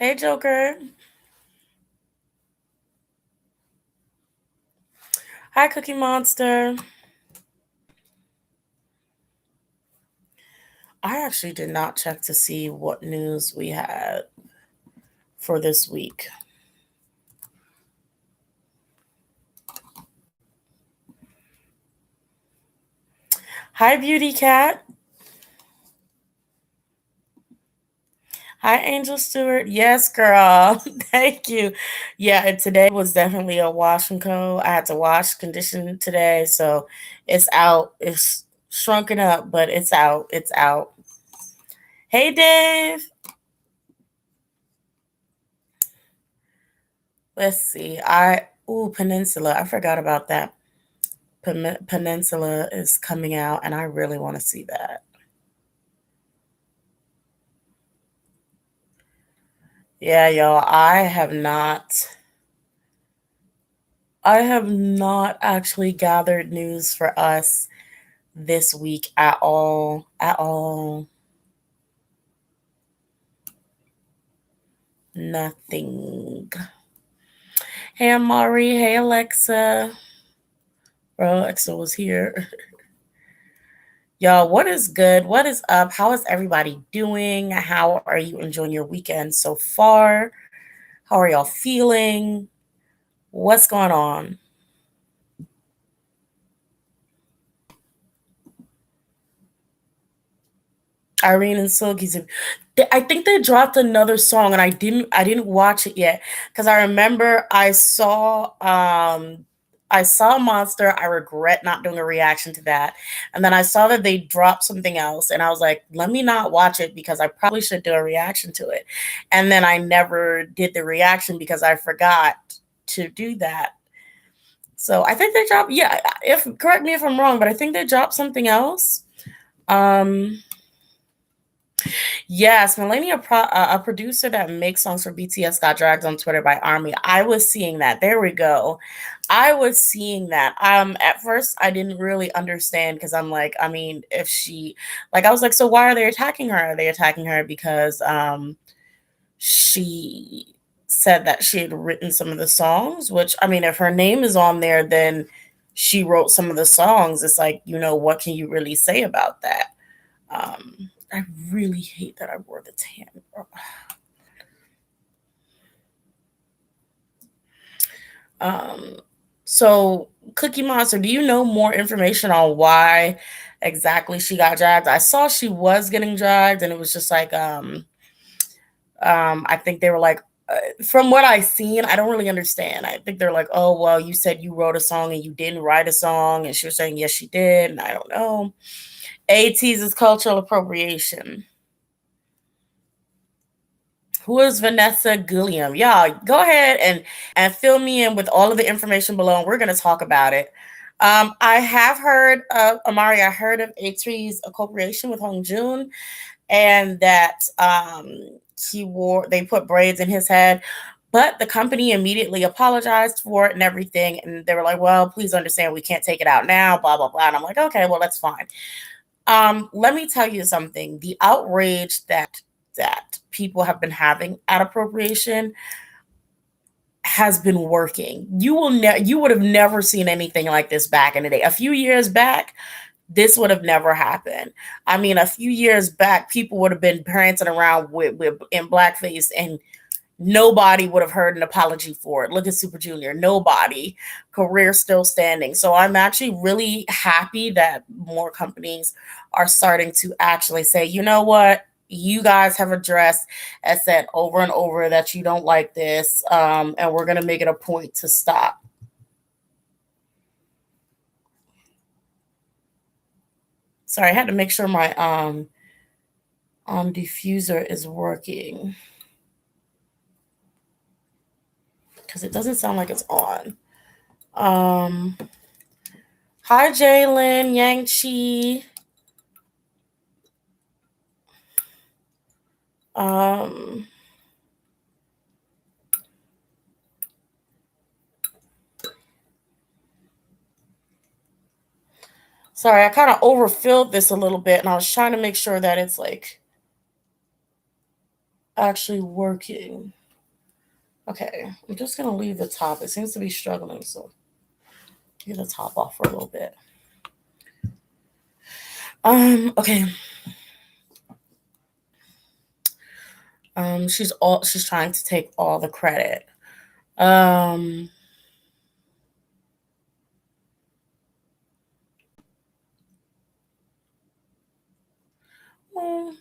Hey, Joker. Hi, Cookie Monster. I actually did not check to see what news we had for this week. Hi, Beauty Cat. Hi, Angel Stewart. Yes, girl. Thank you. Yeah, and today was definitely a wash and co. I had to wash condition today, so it's out. It's shrunken up, but it's out. It's out. Hey, Dave. Let's see. Peninsula. I forgot about that. Peninsula is coming out, and I really want to see that. Yeah, y'all. I have not actually gathered news for us this week at all. At all. Nothing. Hey, Amari. Hey, Alexa. Bro, Alexa was here. Y'all, what is good? What is up? How is everybody doing? How are you enjoying your weekend so far? How are y'all feeling? What's going on? Irene and Silky's. I think they dropped another song, and I didn't watch it yet because I remember I saw Monster. I regret not doing a reaction to that, and then I saw that they dropped something else, and I was like, let me not watch it because I probably should do a reaction to it, and then I never did the reaction because I forgot to do that. So I think they dropped. Yeah, if correct me if I'm wrong, but I think they dropped something else. Um, Yes, Melania, a producer that makes songs for BTS, got dragged on Twitter by Army. I was seeing that. There we go. I was seeing that. At first, I didn't really understand because I'm like, I mean, if she, like, I was like, so why are they attacking her? Are they attacking her because she said that she had written some of the songs? Which, I mean, if her name is on there, then she wrote some of the songs. It's like, what can you really say about that? I really hate that I wore the tan. Um, so Cookie Monster, do you know more information on why exactly she got dragged? I saw she was getting dragged, and it was just like, I think they were like, from what I seen, I don't really understand. I think they're like, oh well, you said you wrote a song and you didn't write a song, and she was saying yes, she did, and I don't know. ATs is cultural appropriation. Who is Vanessa Gilliam? Y'all, go ahead and fill me in with all of the information below, and we're going to talk about it. I have heard of Amari. I heard of A-Tree's appropriation with Hong Jun, and that they put braids in his head, but the company immediately apologized for it and everything, and they were like, "Well, please understand, we can't take it out now." Blah blah blah. And I'm like, "Okay, well, that's fine." Let me tell you something. The outrage that people have been having at appropriation has been working. You would have never seen anything like this back in the day. A few years back, this would have never happened. I mean, a few years back, people would have been prancing around with in blackface, and nobody would have heard an apology for it. Look at Super Junior. Nobody. Career still standing. So I'm actually really happy that more companies are starting to actually say, you know what? You guys have addressed and said over and over that you don't like this, and we're going to make it a point to stop. Sorry, I had to make sure my diffuser is working because it doesn't sound like it's on. Um, Hi, Jalen, Yang Chi. Um, Sorry, I kind of overfilled this a little bit, and I was trying to make sure that it's like actually working. Okay, I'm just gonna leave the top. It seems to be struggling, so get the top off for a little bit. Okay. She's trying to take all the credit. Um well,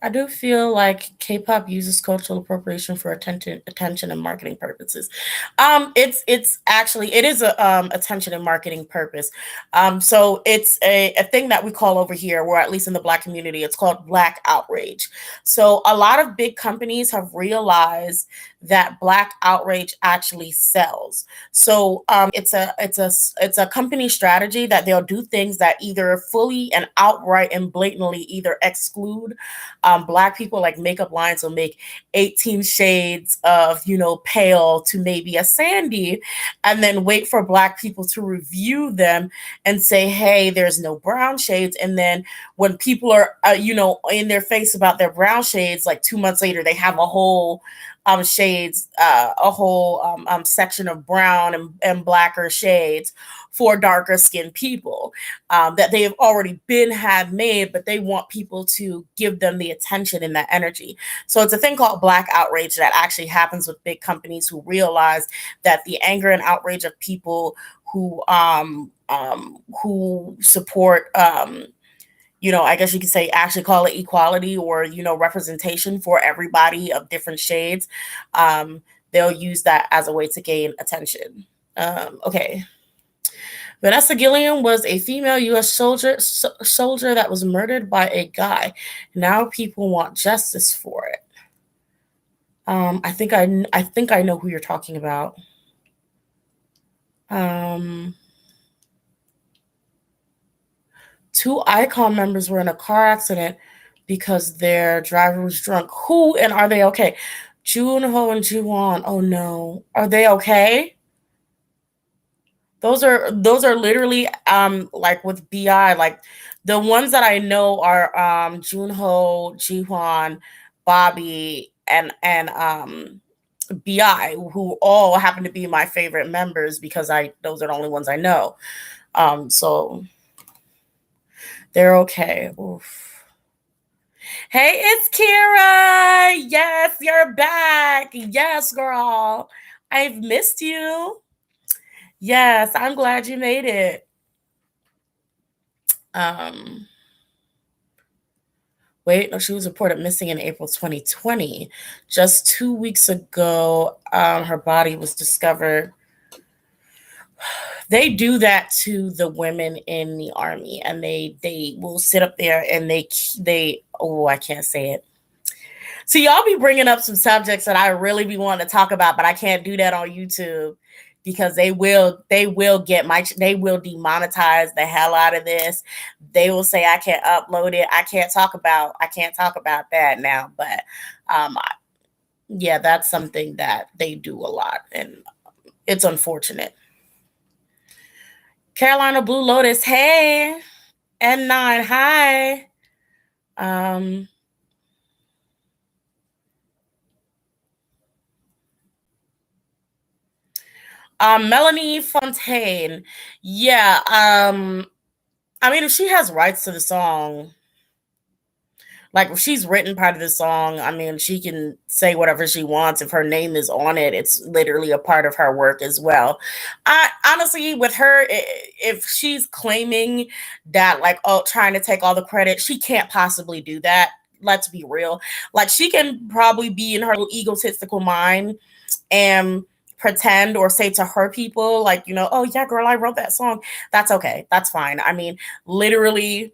I do feel like K-pop uses cultural appropriation for attention and marketing purposes. It's actually it is a attention and marketing purpose. So it's a thing that we call over here, or at least in the Black community, it's called Black outrage. So a lot of big companies have realized that Black outrage actually sells. So it's a company strategy that they'll do things that either fully and outright and blatantly either exclude Black people, like makeup lines will make 18 shades of, pale to maybe a sandy, and then wait for Black people to review them and say, hey, there's no brown shades. And then when people are, in their face about their brown shades, like 2 months later, they have a whole shades, a whole section of brown and blacker shades for darker skinned people that they have already been had made, but they want people to give them the attention and that energy. So it's a thing called Black outrage that actually happens with big companies who realize that the anger and outrage of people who support I guess you could say actually call it equality or, representation for everybody of different shades. They'll use that as a way to gain attention. Okay. Vanessa Gilliam was a female U.S. soldier that was murdered by a guy. Now people want justice for it. I think I know who you're talking about. Two Icon members were in a car accident because their driver was drunk. Who and are they okay? Junho and Jiwon. Oh no, are they okay? Those are literally like with BI, like the ones that I know are Junho, Jiwon, Bobby, and BI, who all happen to be my favorite members because those are the only ones I know. So they're okay. Oof. Hey, it's Kira. Yes, you're back. Yes, girl. I've missed you. Yes, I'm glad you made it. Um, Wait, no, she was reported missing in April 2020. Just 2 weeks ago, her body was discovered. They do that to the women in the army, and they will sit up there and they oh, I can't say it. So y'all be bringing up some subjects that I really be wanting to talk about, but I can't do that on YouTube because they will demonetize the hell out of this. They will say I can't upload it. I can't talk about that now, but yeah, that's something that they do a lot, and it's unfortunate. Carolina Blue Lotus, hey. N9, hi. Um, Melanie Fontaine. Yeah. I mean, if she has rights to the song, like if she's written part of the song, I mean, she can say whatever she wants. If her name is on it, it's literally a part of her work as well. I honestly, with her, if she's claiming that, like, oh, trying to take all the credit, she can't possibly do that. Let's be real. Like, she can probably be in her egotistical mind and pretend or say to her people, like, oh yeah, girl, I wrote that song. That's okay. That's fine. I mean, literally,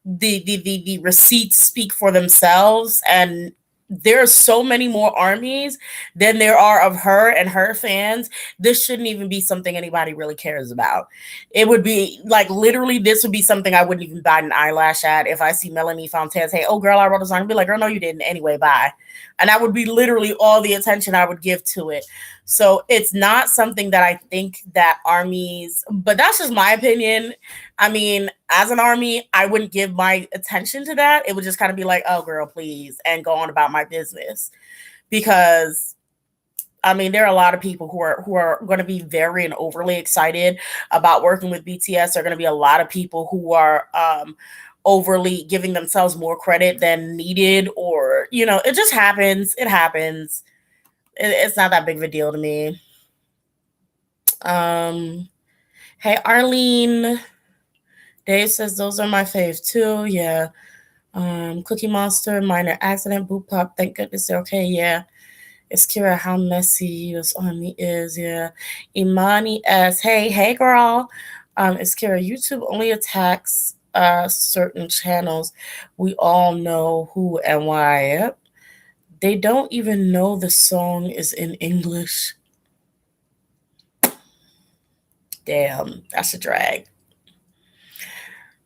the receipts speak for themselves, and there are so many more armies than there are of her and her fans. This shouldn't even be something anybody really cares about. It would be like, literally, this would be something I wouldn't even bat an eyelash at if I see Melanie Fontaine say, oh girl, I wrote a song. I'd be like, girl, no, you didn't. Anyway, bye. And that would be literally all the attention I would give to it. So it's not something that I think that armies, but that's just my opinion. I mean, as an army, I wouldn't give my attention to that. It would just kind of be like, oh, girl, please, and go on about my business. Because I mean, there are a lot of people who are going to be very and overly excited about working with BTS. There are going to be a lot of people who are overly giving themselves more credit than needed, or it just happens. It happens. It's not that big of a deal to me. Um, hey Arlene, Dave says those are my fave too. Yeah. Cookie Monster, minor accident, boot pop. Thank goodness they're okay. Yeah. It's Kira, how messy this army is. Yeah. Imani S. Hey, girl. It's Kira. YouTube only attacks certain channels. We all know who and why. Yep. They don't even know the song is in English. Damn, that's a drag.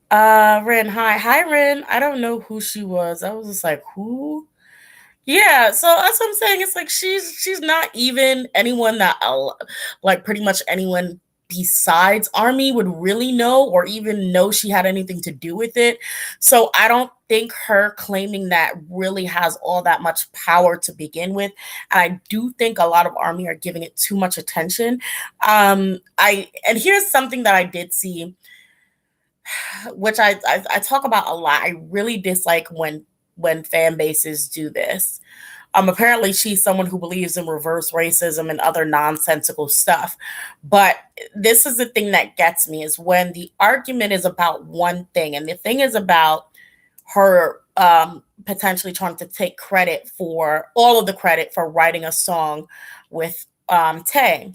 Ren, hi, Ren. I don't know who she was. I was just like, who? Yeah, so that's what I'm saying. It's like she's not even anyone that like pretty much anyone besides Army would really know or even know she had anything to do with it. So I don't think her claiming that really has all that much power to begin with. And I do think a lot of Army are giving it too much attention. And here's something that I did see, which I talk about a lot. I really dislike when fan bases do this. Apparently she's someone who believes in reverse racism and other nonsensical stuff. But this is the thing that gets me, is when the argument is about one thing, and the thing is about her potentially trying to take credit for all of the credit for writing a song with Tay.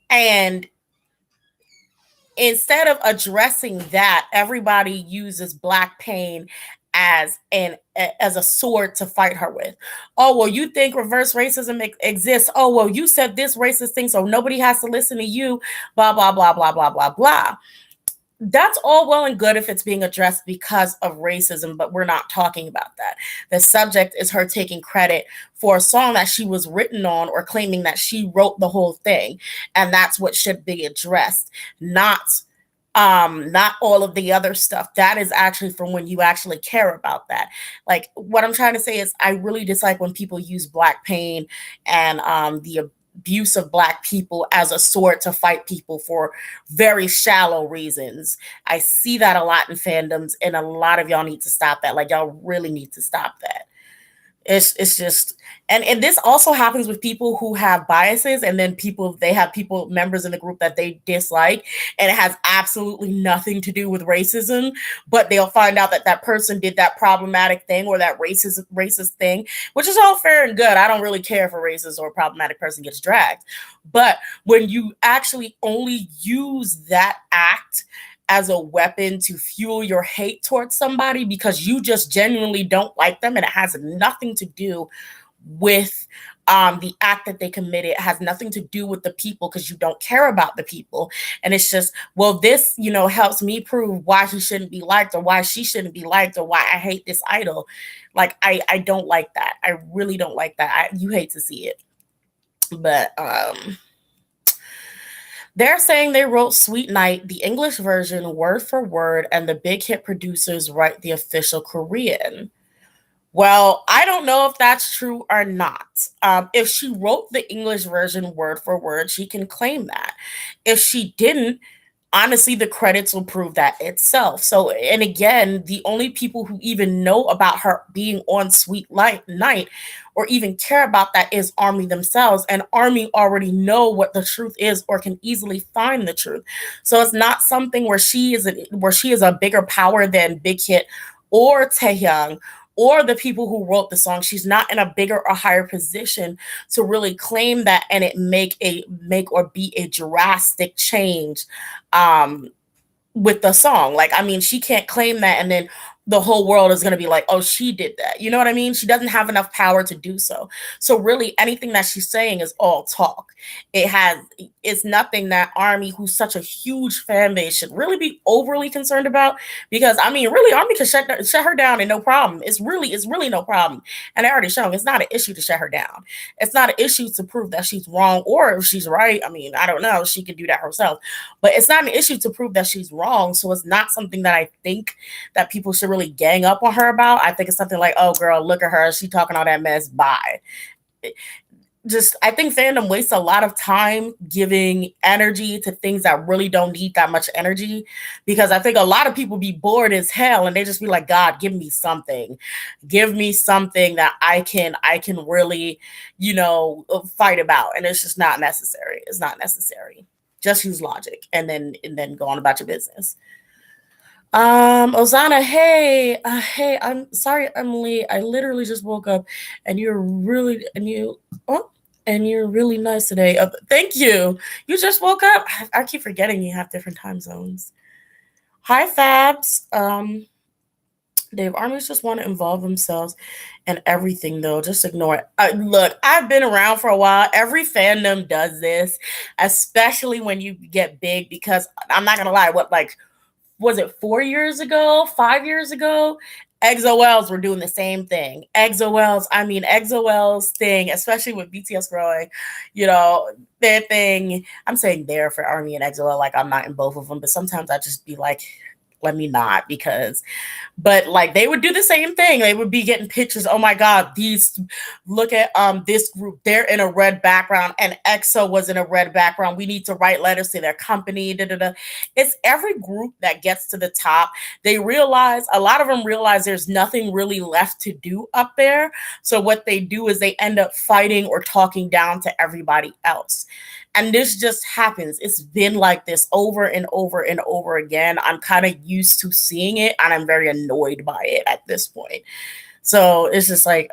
And instead of addressing that, everybody uses Black pain as a sword to fight her with. Oh, well, you think reverse racism exists. Oh, well, you said this racist thing, so nobody has to listen to you, blah, blah, blah, blah, blah, blah, blah. That's all well and good if it's being addressed because of racism, but we're not talking about that. The subject is her taking credit for a song that she was written on, or claiming that she wrote the whole thing. And that's what should be addressed, not all of the other stuff. That is actually from when you actually care about that. Like, what I'm trying to say is, I really dislike when people use Black pain and the abuse of Black people as a sword to fight people for very shallow reasons. I see that a lot in fandoms, and a lot of y'all need to stop that. Like, y'all really need to stop that. It's just, and this also happens with people who have biases, and then they have members in the group that they dislike, and it has absolutely nothing to do with racism, but they'll find out that that person did that problematic thing or that racist thing, which is all fair and good. I don't really care if a racist or a problematic person gets dragged. But when you actually only use that act as a weapon to fuel your hate towards somebody because you just genuinely don't like them, and it has nothing to do with the act that they committed. It has nothing to do with the people, because you don't care about the people. And it's just, well, this, helps me prove why he shouldn't be liked, or why she shouldn't be liked, or why I hate this idol. Like, I don't like that. I really don't like that. You hate to see it. But they're saying they wrote Sweet Night, the English version, word for word, and the big hit producers write the official Korean. Well, I don't know if that's true or not. If she wrote the English version word for word, she can claim that. If she didn't, honestly, the credits will prove that itself. So, and again, the only people who even know about her being on Sweet Night or even care about that is Army themselves, and Army already know what the truth is, or can easily find the truth. So it's not something where she is a bigger power than Big Hit or Taehyung or the people who wrote the song. She's not in a bigger or higher position to really claim that, and it make or be a drastic change with the song. Like, I mean, she can't claim that and then the whole world is going to be like, oh, she did that. You know what I mean? She doesn't have enough power to do so. So really anything that she's saying is all talk. It's nothing that Army, who's such a huge fan base, should really be overly concerned about, because I mean, really Army can shut her down and no problem. It's really no problem. And I already shown it's not an issue to shut her down. It's not an issue to prove that she's wrong, or if she's right. I mean, I don't know, she can do that herself. But it's not an issue to prove that she's wrong. So it's not something that I think that people should really gang up on her about. I think it's something like, oh girl, look at her, she talking all that mess, bye. Just, I think fandom wastes a lot of time giving energy to things that really don't need that much energy, because I think a lot of people be bored as hell and they just be like, God, give me something. Give me something that I can really, fight about. And it's just not necessary. It's not necessary. Just use logic and then go on about your business. Ozana, hey, I'm sorry, Emily. I literally just woke up, and you're really nice today. Thank you. You just woke up. I keep forgetting you have different time zones. Hi, Fabs. Dave, armies just want to involve themselves in everything, though. Just ignore it. Look, I've been around for a while. Every fandom does this, especially when you get big. Because I'm not gonna lie, what, like, was it 4 years ago, 5 years ago? EXO-Ls were doing the same thing. EXO-Ls thing, especially with BTS growing, their thing. I'm saying there for Army and EXO-L, like I'm not in both of them, but sometimes I just be like, let me not, because but like they would do the same thing. They would be getting pictures. Oh my God, look at this group. They're in a red background, and EXO was in a red background. We need to write letters to their company. Da, da, da. It's every group that gets to the top. A lot of them realize there's nothing really left to do up there. So what they do is they end up fighting or talking down to everybody else. And this just happens. It's been like this over and over and over again. I'm kind of used to seeing it, and I'm very annoyed by it at this point. So it's just like,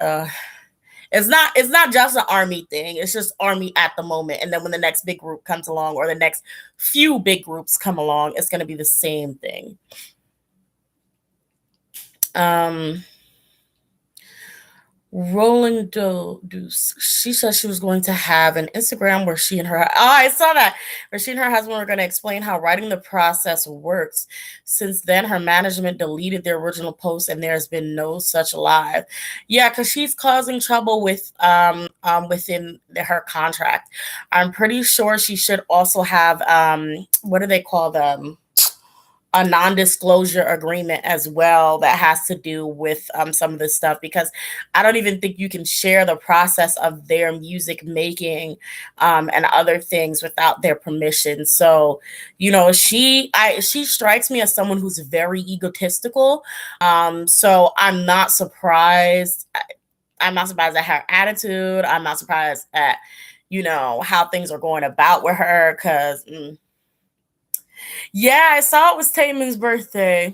it's not just an Army thing. It's just Army at the moment. And then when the next big group comes along, or the next few big groups come along, it's going to be the same thing. Rolling Deuce. She said she was going to have an Instagram where I saw that, where she and her husband were going to explain how writing the process works. Since then, her management deleted the original post, and there's been no such live. Yeah, because she's causing trouble within her contract. I'm pretty sure she should also have what do they call them? A non-disclosure agreement as well, that has to do with some of this stuff, because I don't even think you can share the process of their music making and other things without their permission. So, she strikes me as someone who's very egotistical. So I'm not surprised. I'm not surprised at her attitude. I'm not surprised at how things are going about with her, because yeah, I saw it was Taemin's birthday.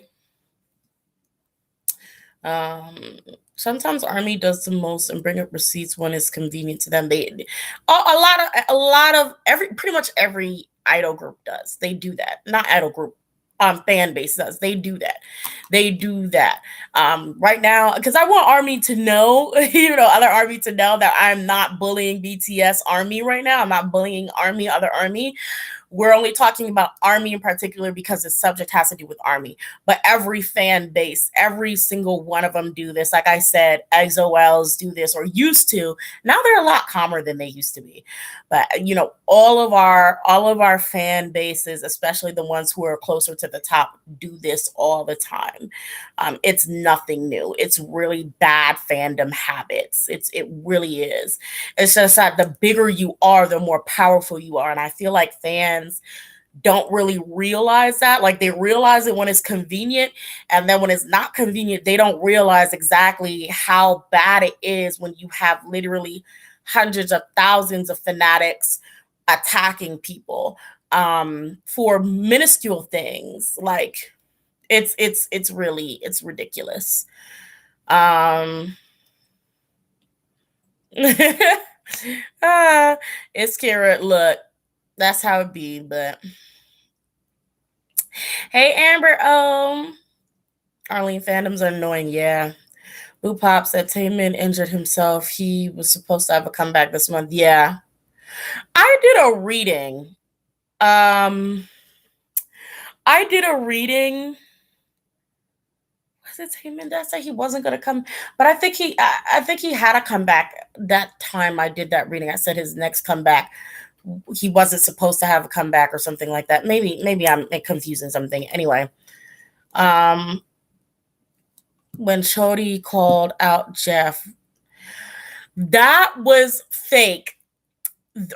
Sometimes Army does the most and bring up receipts when it's convenient to them. Pretty much every idol group does. They do that. Not idol group, fan base does. They do that. Right now, because I want Army to know, other Army to know that I'm not bullying BTS Army right now. I'm not bullying Army, other Army. We're only talking about Army in particular because the subject has to do with Army. But every fan base, every single one of them do this. Like I said, EXO-Ls do this, or used to. Now they're a lot calmer than they used to be. But all of our fan bases, especially the ones who are closer to the top, do this all the time. It's nothing new. It's really bad fandom habits. It really is. It's just that the bigger you are, the more powerful you are. And I feel like fans don't really realize that. Like, they realize it when it's convenient, and then when it's not convenient, they don't realize exactly how bad it is when you have literally hundreds of thousands of fanatics attacking people for minuscule things. Like, it's ridiculous. It's Kara. Look, that's how it be. But hey, Amber. Arlene, fandoms are annoying. Yeah. Blue Pop said Taman injured himself. He was supposed to have a comeback this month. Yeah. I did a reading. Um, I did a reading. Was it Taman that said he wasn't gonna come? But I think he had a comeback that time I did that reading. I said his next comeback, he wasn't supposed to have a comeback or something like that. Maybe I'm confusing something. Anyway, um, when Chody called out Jeff, that was fake.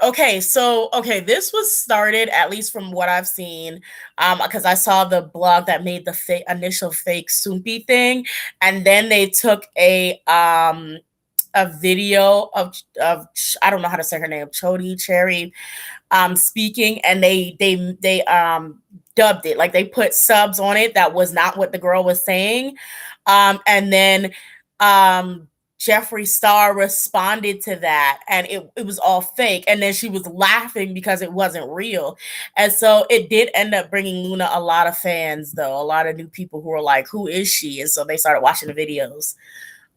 Okay, so this was started, at least from what I've seen, because I saw the blog that made the initial fake Soompi thing, and then they took a video of I don't know how to say her name, Chody Cherry, speaking, and they dubbed it, like they put subs on it that was not what the girl was saying, and then um Jeffree Star responded to that, and it was all fake, and then she was laughing because it wasn't real, and so it did end up bringing Luna a lot of fans, though, a lot of new people who were like, who is she? And so they started watching the videos.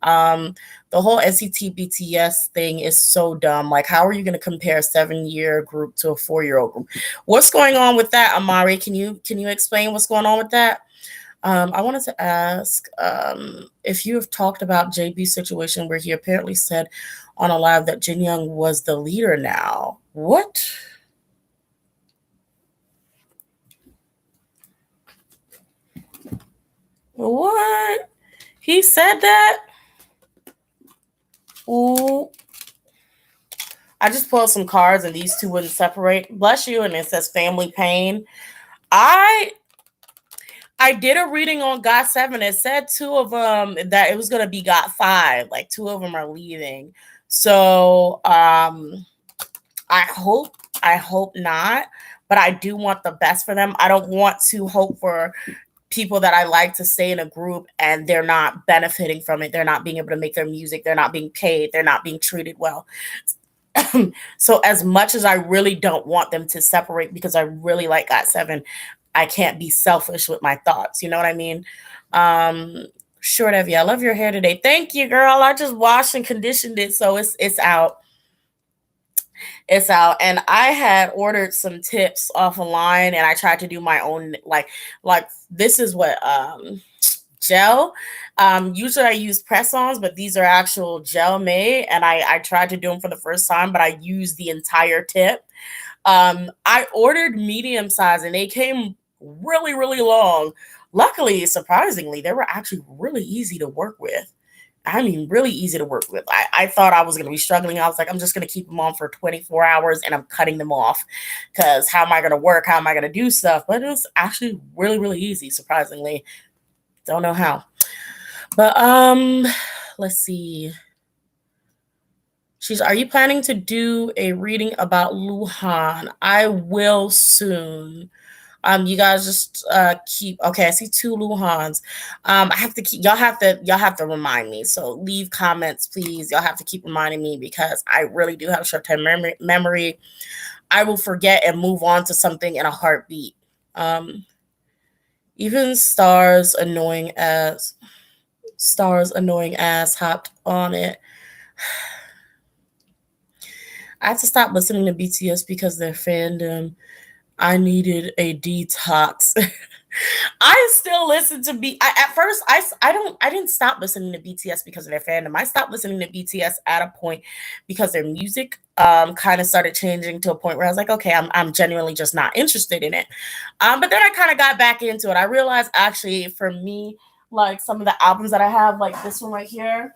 The whole NCT BTS thing is so dumb. Like, how are you going to compare a 7-year group to a 4-year-old group? What's going on with that, Amari? Can you explain what's going on with that? I wanted to ask if you have talked about JB's situation where he apparently said on a live that Jin Young was the leader now. What? What? He said that? Ooh. I just pulled some cards and these two wouldn't separate. Bless you. And it says family pain. I did a reading on GOT7. It said 2 of them that it was going to be GOT5. Like 2 of them are leaving. So I hope not. But I do want the best for them. I don't want to hope for people that I like to stay in a group and they're not benefiting from it. They're not being able to make their music. They're not being paid. They're not being treated well. So as much as I really don't want them to separate because I really like GOT7, I can't be selfish with my thoughts. You know what I mean? Short of you. I love your hair today. Thank you, girl. I just washed and conditioned it, so it's out. It's out. And I had ordered some tips offline, and I tried to do my own, like this is what gel. Usually I use press-ons, but these are actual gel made, and I tried to do them for the first time, but I used the entire tip. I ordered medium size, and they came really, really long. Luckily, surprisingly, they were actually really easy to work with. I mean, really easy to work with. I thought I was going to be struggling. I was like, I'm just going to keep them on for 24 hours and I'm cutting them off because how am I going to work? How am I going to do stuff? But it was actually really, really easy, surprisingly. Don't know how. But let's see. Are you planning to do a reading about Luhan? I will soon. You guys just keep okay. I see 2 Luhans. I have to keep y'all have to remind me. So leave comments, please. Y'all have to keep reminding me because I really do have short-term memory. I will forget and move on to something in a heartbeat. Even Stars annoying ass hopped on it. I had to stop listening to BTS because their fandom. I needed a detox. I still listen to at first I didn't stop listening to BTS because of their fandom. I stopped listening to BTS at a point because their music kind of started changing to a point where I was like, okay, I'm genuinely just not interested in it. But then I kind of got back into it. I realized actually for me, like some of the albums that I have, like this one right here,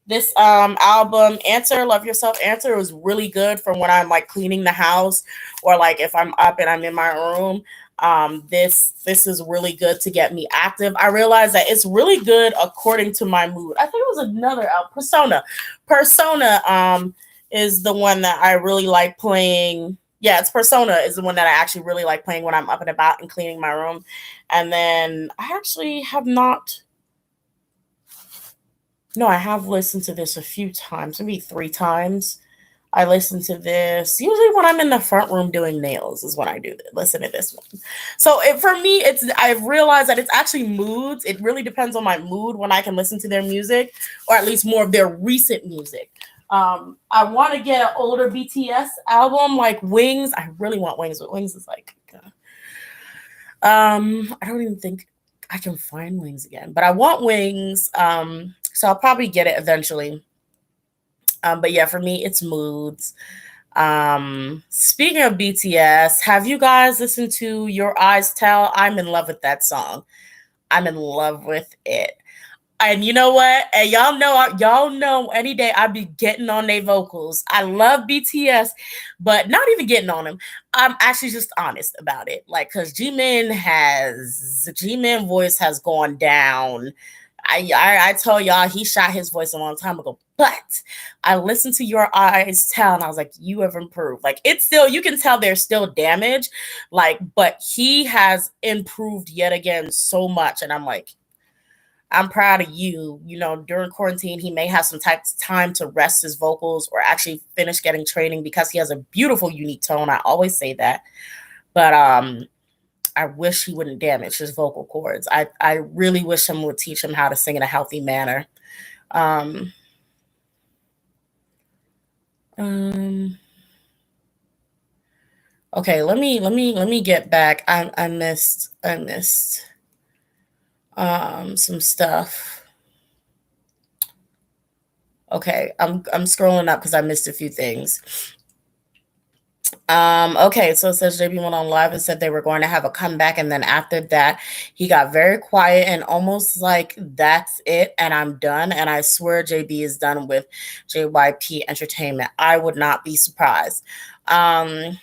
this album Answer, Love Yourself Answer, was really good for when I'm like cleaning the house or like if I'm up and I'm in my room. This is really good to get me active. I realized that it's really good according to my mood. I think it was another album, Persona is the one that I really like playing. Yeah, it's Persona is the one that I actually really like playing when I'm up and about and cleaning my room. And then I actually have not. No, I have listened to this a few times, maybe 3 times. I listen to this usually when I'm in the front room doing nails is when I do listen to this one. So for me, it's I've realized that it's actually moods. It really depends on my mood when I can listen to their music, or at least more of their recent music. I want to get an older BTS album like Wings. I really want Wings, but Wings is like, I don't even think I can find Wings again, but I want Wings. So I'll probably get it eventually. But yeah, for me, it's moods. Speaking of BTS, have you guys listened to Your Eyes Tell? I'm in love with that song. I'm in love with it. And you know what? And y'all know any day I'd be getting on their vocals. I love BTS, but not even getting on them. I'm actually just honest about it. Like, cause G-Man voice has gone down. I told y'all he shot his voice a long time ago, but I listened to Your Eyes Tell and I was like, you have improved. Like, it's still, you can tell there's still damage, like, but he has improved yet again so much. And I'm like, I'm proud of you. You know, during quarantine, he may have some time to rest his vocals or actually finish getting training because he has a beautiful, unique tone. I always say that. But I wish he wouldn't damage his vocal cords. I really wish someone would teach him how to sing in a healthy manner. Um, um okay, let me get back. I missed some stuff. Okay, I'm scrolling up because I missed a few things. Okay, so it says JB went on live and said they were going to have a comeback, and then after that, he got very quiet and almost like that's it, and I'm done. And I swear JB is done with JYP Entertainment. I would not be surprised. Um,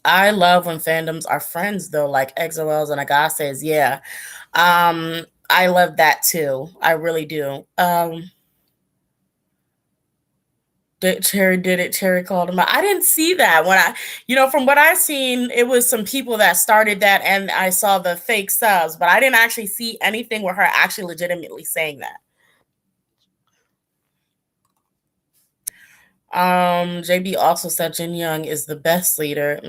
I love when fandoms are friends though, like XOLs and Agassiz. Yeah. I love that too. I really do. Cherry did it. Cherry called him out. I didn't see that when from what I seen, it was some people that started that, and I saw the fake subs, but I didn't actually see anything with her actually legitimately saying that. JB also said Jin Young is the best leader.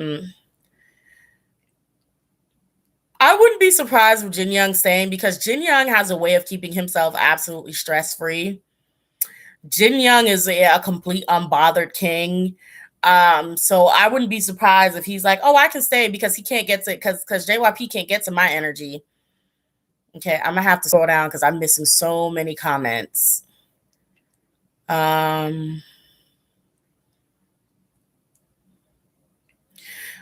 I wouldn't be surprised with Jin Young saying, because Jin Young has a way of keeping himself absolutely stress free. Jin Young is a complete unbothered king. So I wouldn't be surprised if he's like, "Oh, I can stay because he can't get to because JYP can't get to my energy." Okay, I'm gonna have to scroll down because I'm missing so many comments.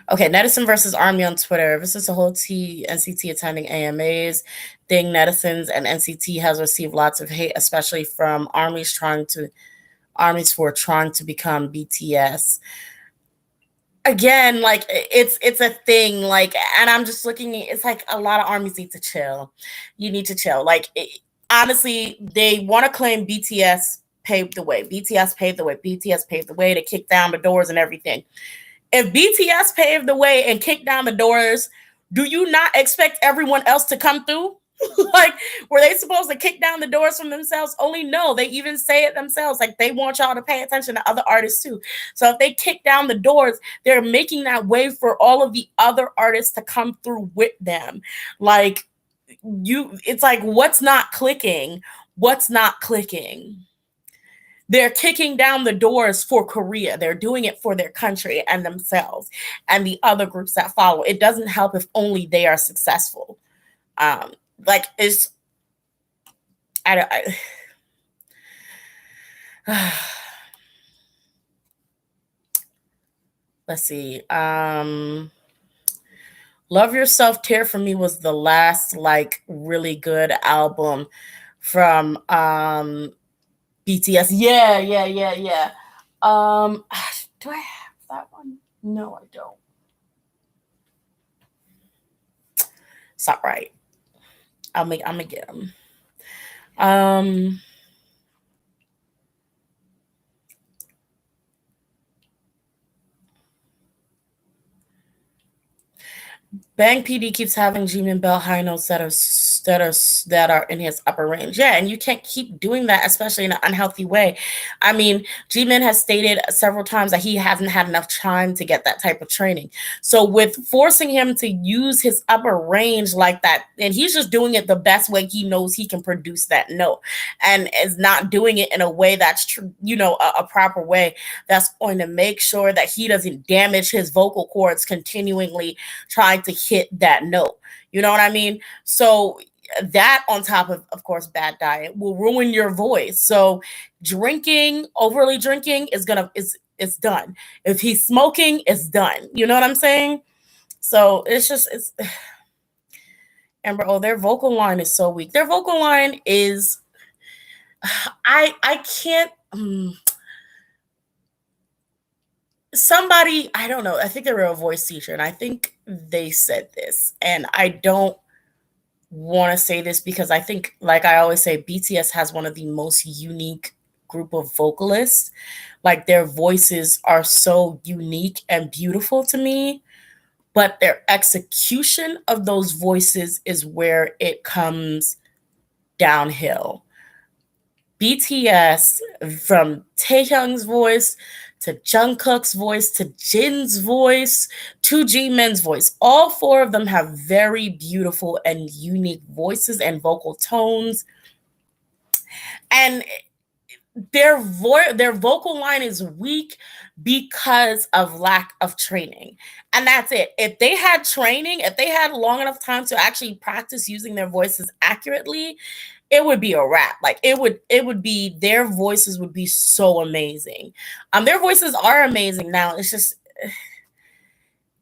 Okay, Netison versus Army on Twitter. This is the whole NCT attending AMAs thing. Netizens and NCT has received lots of hate, especially from armies for trying to become BTS. Again, like it's a thing, like, and I'm just looking, it's like a lot of armies need to chill. You need to chill. Like, honestly, they want to claim BTS paved the way. BTS paved the way. BTS paved the way to kick down the doors and everything. If BTS paved the way and kicked down the doors, do you not expect everyone else to come through? Like, were they supposed to kick down the doors from themselves? Only no, they even say it themselves. Like, they want y'all to pay attention to other artists too. So if they kick down the doors, they're making that way for all of the other artists to come through with them. Like, it's like, what's not clicking? What's not clicking? They're kicking down the doors for Korea. They're doing it for their country and themselves and the other groups that follow. It doesn't help if only they are successful. Like, it's let's see. Love Yourself, Tear for Me was the last like really good album from BTS. Yeah. Do I have that one? No, I don't. It's not right. I'm gonna get them. Bang PD keeps having Jimin Bell high notes that are that are in his upper range. Yeah, and you can't keep doing that, especially in an unhealthy way. I mean, G-Man has stated several times that he hasn't had enough time to get that type of training. So with forcing him to use his upper range like that, and he's just doing it the best way he knows he can produce that note, and is not doing it in a way that's true, a proper way that's going to make sure that he doesn't damage his vocal cords continually trying to hit that note. You know what I mean? So that, on top of course, bad diet, will ruin your voice. So overly drinking it's done. If he's smoking, it's done. You know what I'm saying? So it's Amber, their vocal line is so weak. Their vocal line is I can't somebody, I don't know, I think they were a voice teacher, and I think they said this, and I don't want to say this because I think, like I always say, BTS has one of the most unique group of vocalists. Like, their voices are so unique and beautiful to me, but their execution of those voices is where it comes downhill. BTS, from Taehyung's voice to Jungkook's voice to Jin's voice to Jimin's voice, all four of them have very beautiful and unique voices and vocal tones. And their vocal line is weak because of lack of training. And that's it. If they had training, if they had long enough time to actually practice using their voices accurately, it would be a wrap. Like, it would be, their voices would be so amazing. Their voices are amazing now. It's just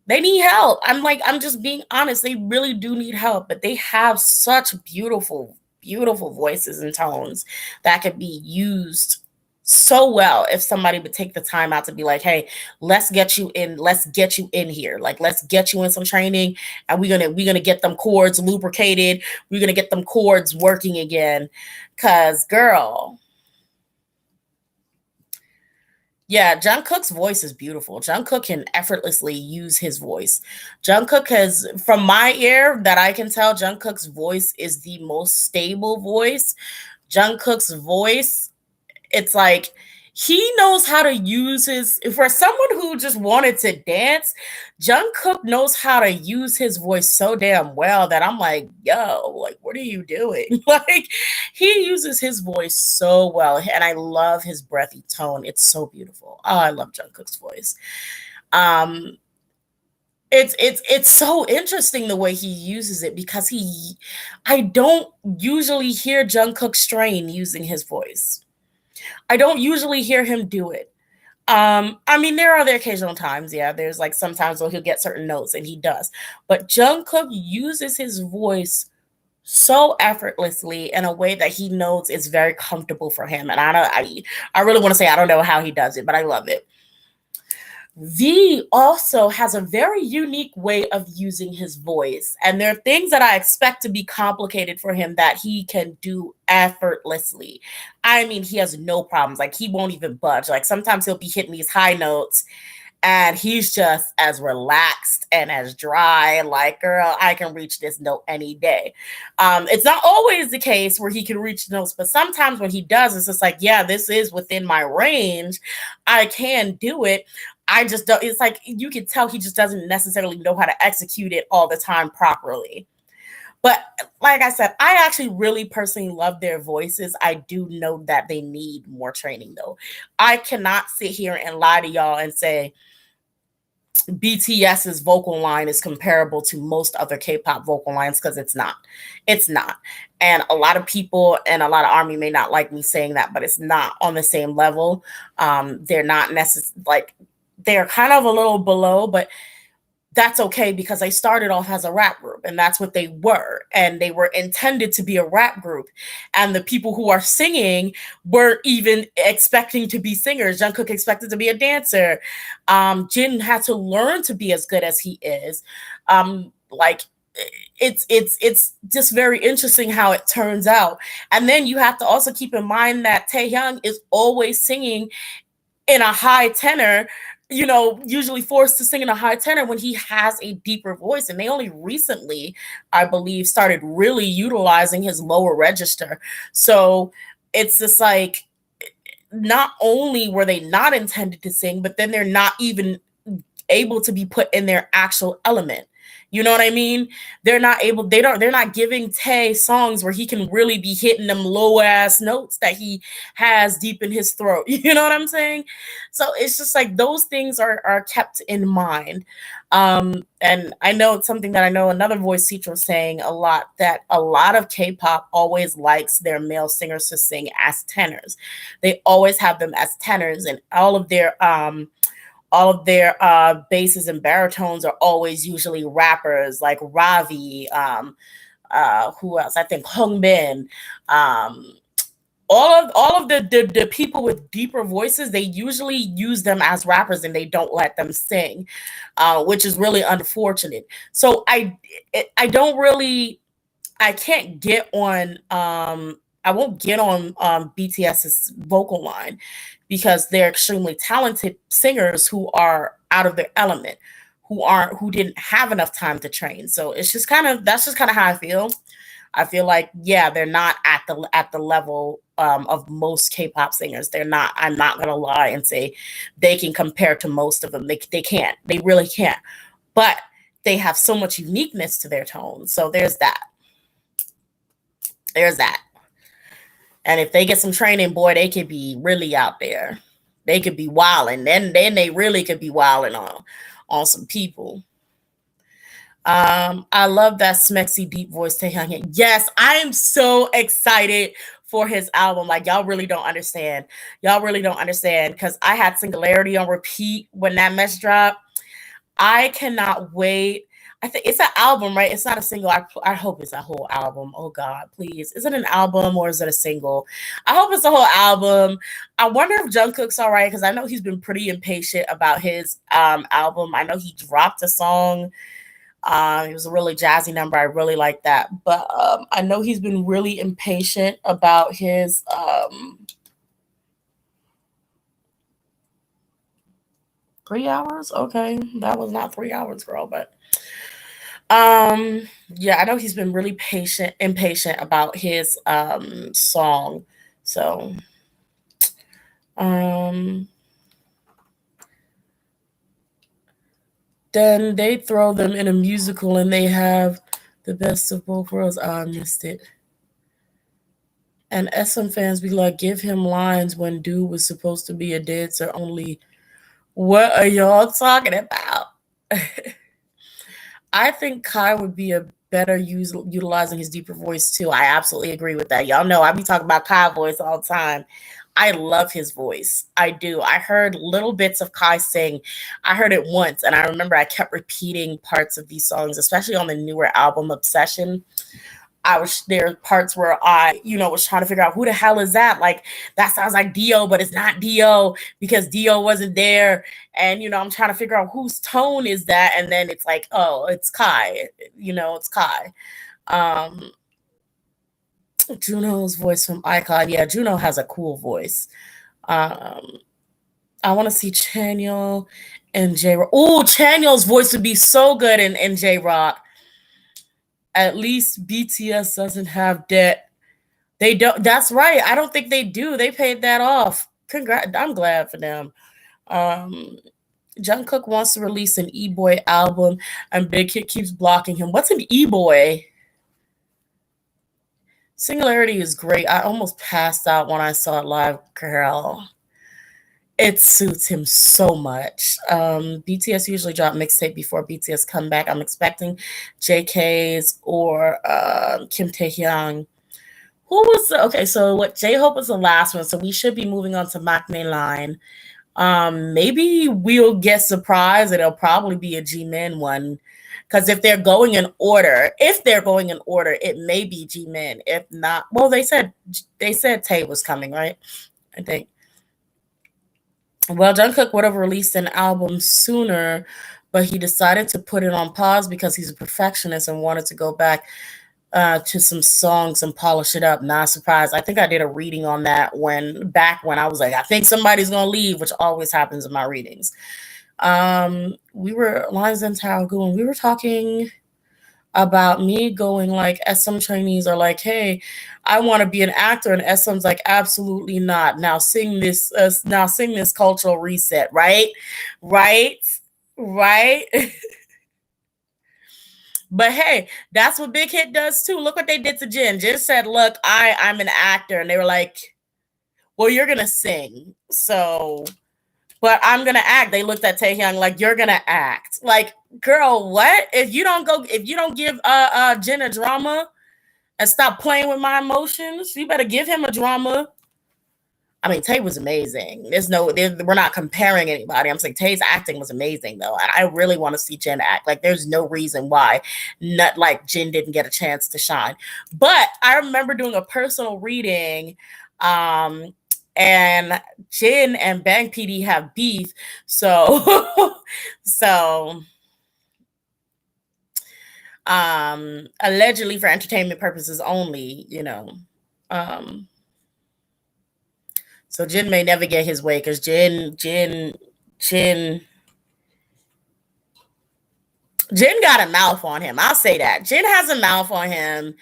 they need help. I'm just being honest. They really do need help, but they have such beautiful, beautiful voices and tones that could be used so well if somebody would take the time out to be like, hey, let's get you in here. Like, let's get you in some training, and we're gonna get them cords lubricated. We're gonna get them cords working again. Cause girl, yeah, Jungkook's voice is beautiful. Jungkook can effortlessly use his voice. Jungkook has, from my ear that I can tell, Jungkook's voice is the most stable voice. Jungkook's voice, it's like he knows how to use for someone who just wanted to dance, Jungkook knows how to use his voice so damn well that I'm like, yo, like, what are you doing? Like, he uses his voice so well, and I love his breathy tone. It's so beautiful. Oh, I love Jungkook's voice. It's so interesting the way he uses it, because I don't usually hear Jungkook strain using his voice. I don't usually hear him do it. I mean, there are the occasional times, yeah. There's like sometimes where he'll get certain notes, and he does. But Jungkook uses his voice so effortlessly in a way that he knows is very comfortable for him. And I really want to say I don't know how he does it, but I love it. V also has a very unique way of using his voice, and there are things that I expect to be complicated for him that he can do effortlessly. I mean, he has no problems. Like, he won't even budge. Like, sometimes he'll be hitting these high notes, and he's just as relaxed and as dry. Like, girl, I can reach this note any day. It's not always the case where he can reach the notes, but sometimes when he does, it's just like, yeah, this is within my range. I can do it. I just don't, it's like, you can tell he just doesn't necessarily know how to execute it all the time properly. But like I said, I actually really personally love their voices. I do know that they need more training, though. I cannot sit here and lie to y'all and say BTS's vocal line is comparable to most other K-pop vocal lines, because it's not. It's not. And a lot of people and a lot of ARMY may not like me saying that, but it's not on the same level. They're not necessarily, like, they're kind of a little below, but that's okay, because they started off as a rap group, and that's what they were. And they were intended to be a rap group. And the people who are singing weren't even expecting to be singers. Jungkook expected to be a dancer. Jin had to learn to be as good as he is. Like, it's just very interesting how it turns out. And then you have to also keep in mind that Taehyung is always singing in a high tenor, usually forced to sing in a high tenor when he has a deeper voice. And they only recently, I believe, started really utilizing his lower register. So it's just like, not only were they not intended to sing, but then they're not even able to be put in their actual element. You know what I mean? They're not giving Tay songs where he can really be hitting them low ass notes that he has deep in his throat. You know what I'm saying? So it's just like those things are kept in mind. And I know it's something that I know another voice teacher was saying a lot, that a lot of K-pop always likes their male singers to sing as tenors. They always have them as tenors, and all of their basses and baritones are always usually rappers like Ravi, who else? I think Hongbin. Um, all of the people with deeper voices, they usually use them as rappers and they don't let them sing, which is really unfortunate. So I don't really, I can't get on I won't get on BTS's vocal line because they're extremely talented singers who are out of their element, who didn't have enough time to train. So it's just kind of, that's just kind of how I feel. I feel like, yeah, they're not at the level of most K-pop singers. They're not. I'm not gonna lie and say they can compare to most of them. They can't. They really can't. But they have so much uniqueness to their tone. So there's that. There's that. And if they get some training, boy, they could be really out there. They could be wilding. Then they really could be wilding on some people. I love that smexy deep voice Taehyung. Yes, I am so excited for his album. Like, y'all really don't understand. Y'all really don't understand, because I had Singularity on repeat when that mess dropped. I cannot wait. I think it's an album, right? It's not a single. I hope it's a whole album. Oh God, please. Is it an album or is it a single? I hope it's a whole album. I wonder if Jungkook's all right, because I know he's been pretty impatient about his album. I know he dropped a song. It was a really jazzy number. I really like that. But I know he's been really impatient about his 3 hours. Okay, that was not 3 hours, girl. But yeah, I know he's been really impatient about his song. So um then they throw them in a musical and they have the best of both worlds. Oh, I missed it. And SM fans be like, give him lines when dude was supposed to be a dancer only. What are y'all talking about? I think Kai would be a better utilizing his deeper voice too. I absolutely agree with that. Y'all know I be talking about Kai voice all the time. I love his voice. I do. I heard little bits of Kai sing. I heard it once, and I remember I kept repeating parts of these songs, especially on the newer album Obsession. There are parts where I, was trying to figure out who the hell is that? Like, that sounds like Dio, but it's not Dio because Dio wasn't there. And, I'm trying to figure out whose tone is that. And then it's like, oh, it's Kai. It's Kai. Juno's voice from Icon. Yeah, Juno has a cool voice. Um, I want to see Chanyeol and J Rock. Oh, Chanyeol's voice would be so good in J Rock. At least BTS doesn't have debt. They don't. That's right. I don't think they do. They paid that off. Congrats. I'm glad for them. Um, Jungkook wants to release an E-Boy album, and Big Hit keeps blocking him. What's an E-Boy? Singularity is great. I almost passed out when I saw it live, girl. It suits him so much. BTS usually drop mixtape before BTS comeback. I'm expecting JK's or Kim Taehyung. Who was okay? So what? J-Hope was the last one, so we should be moving on to Maknae Line. Maybe we'll get surprised. It'll probably be a G-Min one, because if they're going in order, it may be G-Min. If not, well, they said Tay was coming, right? I think. Well, Jungkook would have released an album sooner, but he decided to put it on pause because he's a perfectionist and wanted to go back to some songs and polish it up. Not surprised. I think I did a reading on that when I was like, I think somebody's gonna leave, which always happens in my readings. We were Lions and Taragu, and we were talking about me going like SM trainees are like, hey, I want to be an actor, and SM's like, absolutely not. Now sing this. Now sing this cultural reset. Right, right, right. But hey, that's what Big Hit does too. Look what they did to Jen. Jen said, "Look, I'm an actor," and they were like, "Well, you're gonna sing, so." But I'm gonna act. They looked at Taehyung like, you're gonna act. Like, girl, what? If you don't give Jen a drama and stop playing with my emotions, you better give him a drama. I mean, Tay was amazing. We're not comparing anybody. I'm saying Tay's acting was amazing though. And I really want to see Jen act. Like, there's no reason why not like Jen didn't get a chance to shine. But I remember doing a personal reading, and Jin and Bang PD have beef. So, allegedly for entertainment purposes only, so Jin may never get his way because Jin got a mouth on him. I'll say that. Jin has a mouth on him,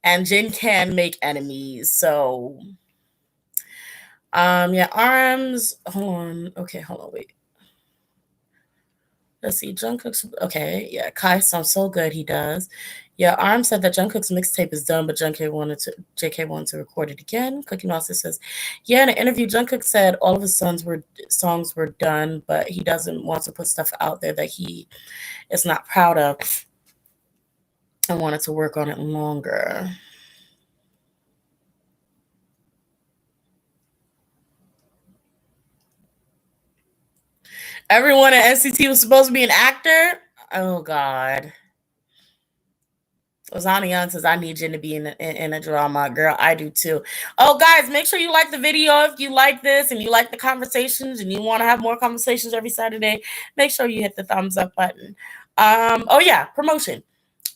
and Jin can make enemies. So, yeah, arms. Hold on. Okay, hold on. Wait. Let's see. Jungkook's okay. Yeah, Kai sounds so good. He does. Yeah, Arm said that Jungkook's mixtape is done, but JK wanted to record it again. Cookie Monster says, yeah, in an interview, Jungkook said all of his songs were done, but he doesn't want to put stuff out there that he is not proud of and wanted to work on it longer. Everyone at NCT was supposed to be an actor? Oh, God. Ozanian says, I need Jen to be in a drama. Girl, I do too. Oh, guys, make sure you like the video if you like this and you like the conversations and you want to have more conversations every Saturday. Make sure you hit the thumbs up button. Oh, yeah, promotion.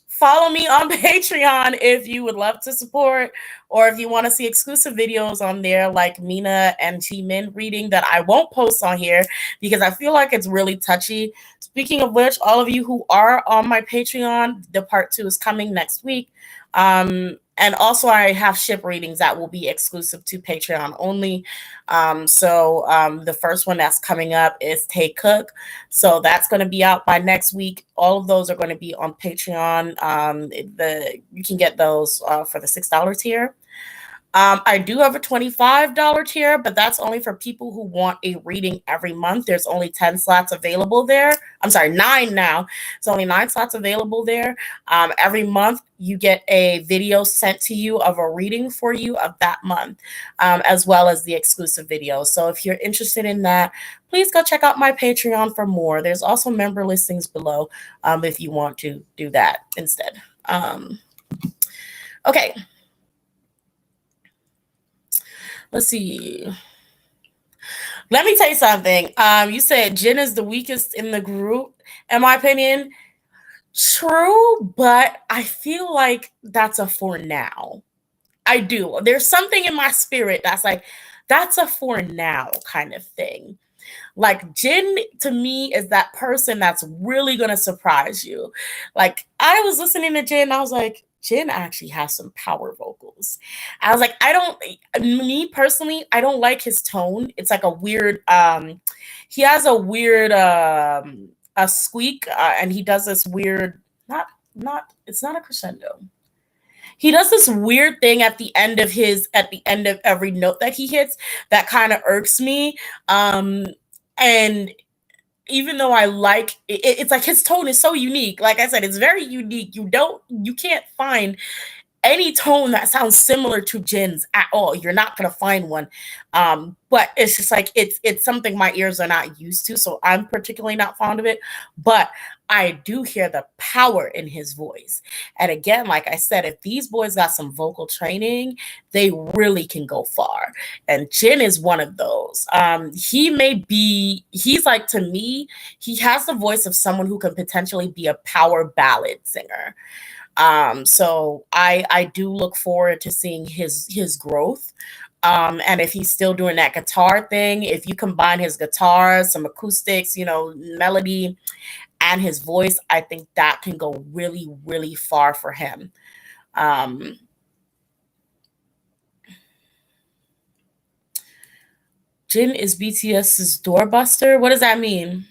Follow me on Patreon if you would love to support, or if you want to see exclusive videos on there like Mina and Jimin reading that I won't post on here because I feel like it's really touchy. Speaking of which, all of you who are on my Patreon, the part 2 is coming next week. And also I have ship readings that will be exclusive to Patreon only. So the first one that's coming up is Taekook. So that's going to be out by next week. All of those are going to be on Patreon. You can get those for the $6 tier. I do have a $25 tier, but that's only for people who want a reading every month. There's only 10 slots available there. I'm sorry, 9 now. It's only 9 slots available there. Every month, you get a video sent to you of a reading for you of that month, as well as the exclusive video. So if you're interested in that, please go check out my Patreon for more. There's also member listings below if you want to do that instead. Okay. Let's see. Let me tell you something. You said Jin is the weakest in the group, in my opinion. True, but I feel like that's a for now. I do. There's something in my spirit that's like, that's a for now kind of thing. Like, Jin to me is that person that's really going to surprise you. Like, I was listening to Jin, I was like, Jin actually has some power vocals. I was like, me personally, I don't like his tone. It's like a weird, he has a weird, a squeak, and he does this weird, it's not a crescendo. He does this weird thing at the end of every note that he hits that kind of irks me. And even though I like it, it's like his tone is so unique. Like I said, it's very unique. You can't find any tone that sounds similar to Jin's at all. You're not gonna find one. But it's just like it's something my ears are not used to, so I'm particularly not fond of it. But I do hear the power in his voice. And again, like I said, if these boys got some vocal training, they really can go far. And Jin is one of those. He's like, to me, he has the voice of someone who can potentially be a power ballad singer. So I do look forward to seeing his growth. And if he's still doing that guitar thing, if you combine his guitar, some acoustics, melody, and his voice, I think that can go really, really far for him. Jin is BTS's doorbuster. What does that mean?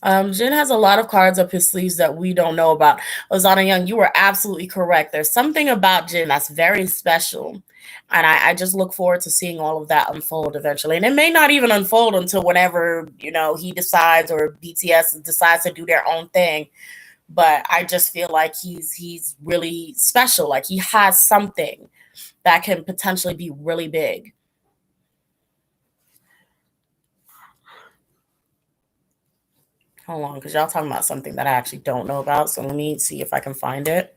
Jin has a lot of cards up his sleeves that we don't know about. Ozana Young, you were absolutely correct. There's something about Jin that's very special. And I just look forward to seeing all of that unfold eventually. And it may not even unfold until whenever, he decides or BTS decides to do their own thing. But I just feel like he's really special. Like he has something that can potentially be really big. Hold on, because y'all talking about something that I actually don't know about. So let me see if I can find it.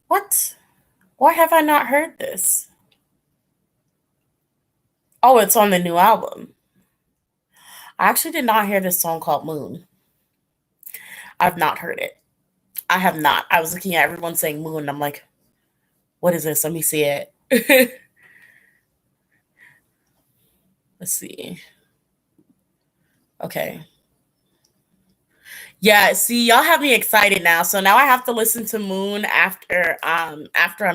What? Why have I not heard this? Oh, it's on the new album. I actually did not hear this song called Moon. I've not heard it. I have not. I was looking at everyone saying Moon, and I'm like, what is this? Let me see it. Let's see. Okay. Yeah, see, y'all have me excited now. So now I have to listen to Moon after I'm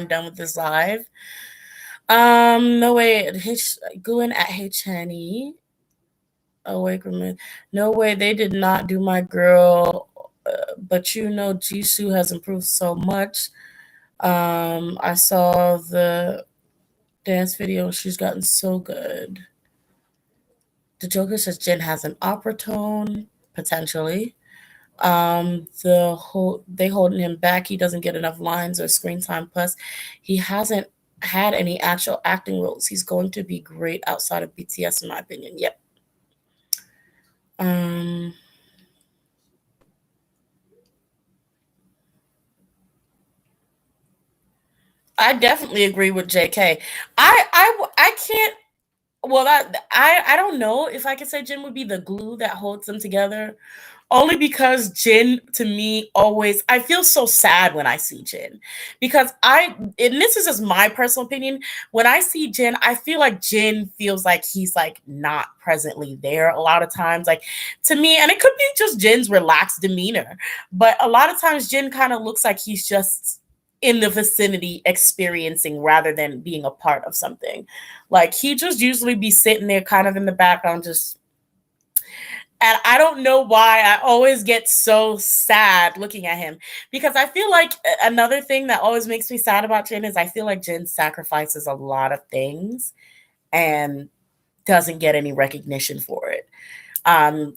done with this live. No way, Guen at Henny. Oh wait, no way, they did not do my girl. But Jisoo has improved so much. I saw the dance video. She's gotten so good. The Joker says Jin has an opera tone potentially. They holding him back. He doesn't get enough lines or screen time. Plus, he hasn't had any actual acting roles. He's going to be great outside of BTS, in my opinion. Yep. I definitely agree with JK. I can't. Well, I don't know if I could say Jin would be the glue that holds them together. Only because Jin, to me, always, I feel so sad when I see Jin. Because and this is just my personal opinion, when I see Jin, I feel like Jin feels like he's like not presently there a lot of times. Like to me, and it could be just Jin's relaxed demeanor, but a lot of times Jin kind of looks like he's just in the vicinity experiencing rather than being a part of something. Like he just usually be sitting there kind of in the background just. And I don't know why I always get so sad looking at him, because I feel like another thing that always makes me sad about Jin is I feel like Jin sacrifices a lot of things and doesn't get any recognition for it.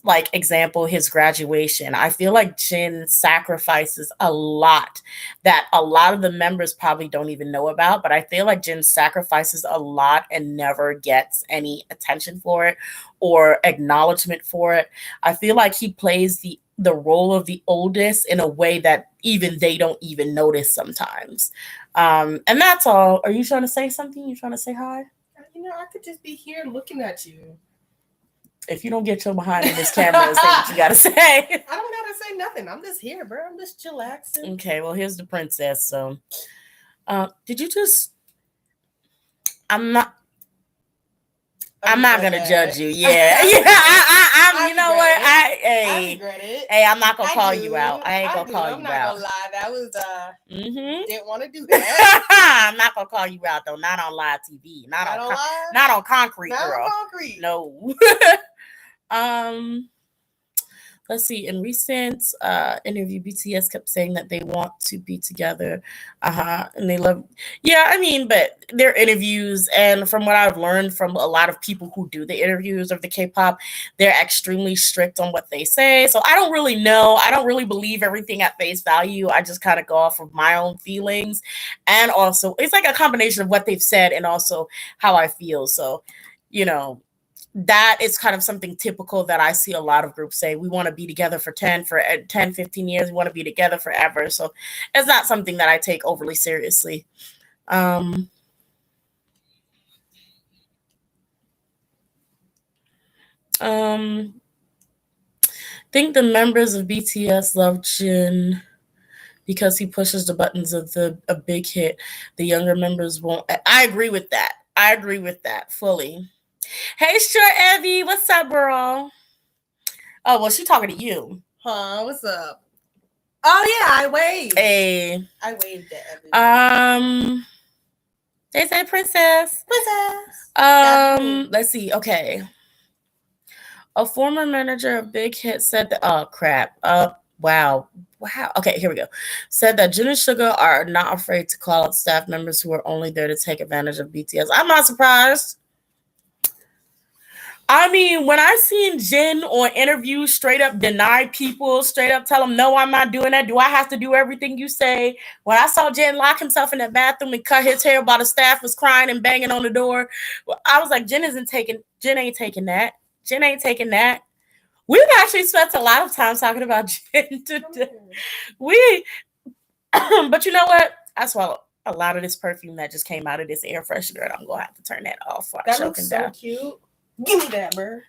Like example, his graduation. I feel like Jin sacrifices a lot that a lot of the members probably don't even know about, but I feel like Jin sacrifices a lot and never gets any attention for it or acknowledgement for it. I feel like he plays the role of the oldest in a way that even they don't even notice sometimes. And that's all. Are you trying to say something? You trying to say hi? I could just be here looking at you. If you don't get your behind in this camera and say what you gotta say. I don't gotta say nothing. I'm just here, bro. I'm just chillaxing. Okay, well, here's the princess. So, did you just? I'm not gonna judge you. Yeah, yeah. I'm. You know what? I regret it. Hey, I'm not gonna call you out. I ain't gonna call you out. I'm not gonna lie. That was didn't want to do that. I'm not gonna call you out though. Not on live TV. Not on concrete, not girl. on concrete. No. Let's see. In recent interview, BTS kept saying that they want to be together, and they love. Yeah, I mean, but their interviews, and from what I've learned from a lot of people who do the interviews of the K-pop, they're extremely strict on what they say. So I don't really know. I don't really believe everything at face value. I just kind of go off of my own feelings, and also it's like a combination of what they've said and also how I feel. So, that is kind of something typical that I see a lot of groups say. We want to be together for 10, 15 years. We want to be together forever. So it's not something that I take overly seriously. Think the members of BTS love Jin because he pushes the buttons of a big hit. The younger members won't. I agree with that. I agree with that fully. Hey, sure, Evie, what's up, girl? Oh, well, she talking to you. Huh? What's up? Oh yeah, I waved. Hey. I waved at everyone. They say princess. Princess. Let's see. Okay. A former manager of Big Hit said that. Oh crap. Wow. Okay, here we go. Said that Jin and Sugar are not afraid to call out staff members who are only there to take advantage of BTS. I'm not surprised. I mean, when I seen Jin on interviews straight up deny people, straight up tell them, no, I'm not doing that. Do I have to do everything you say? When I saw Jin lock himself in the bathroom and cut his hair while the staff was crying and banging on the door, I was like, Jin ain't taking that. Jin ain't taking that. We've actually spent a lot of time talking about Jin today. But you know what? I swallowed a lot of this perfume that just came out of this air freshener, and I'm going to have to turn that off. That looks so cute. Give me that, bro.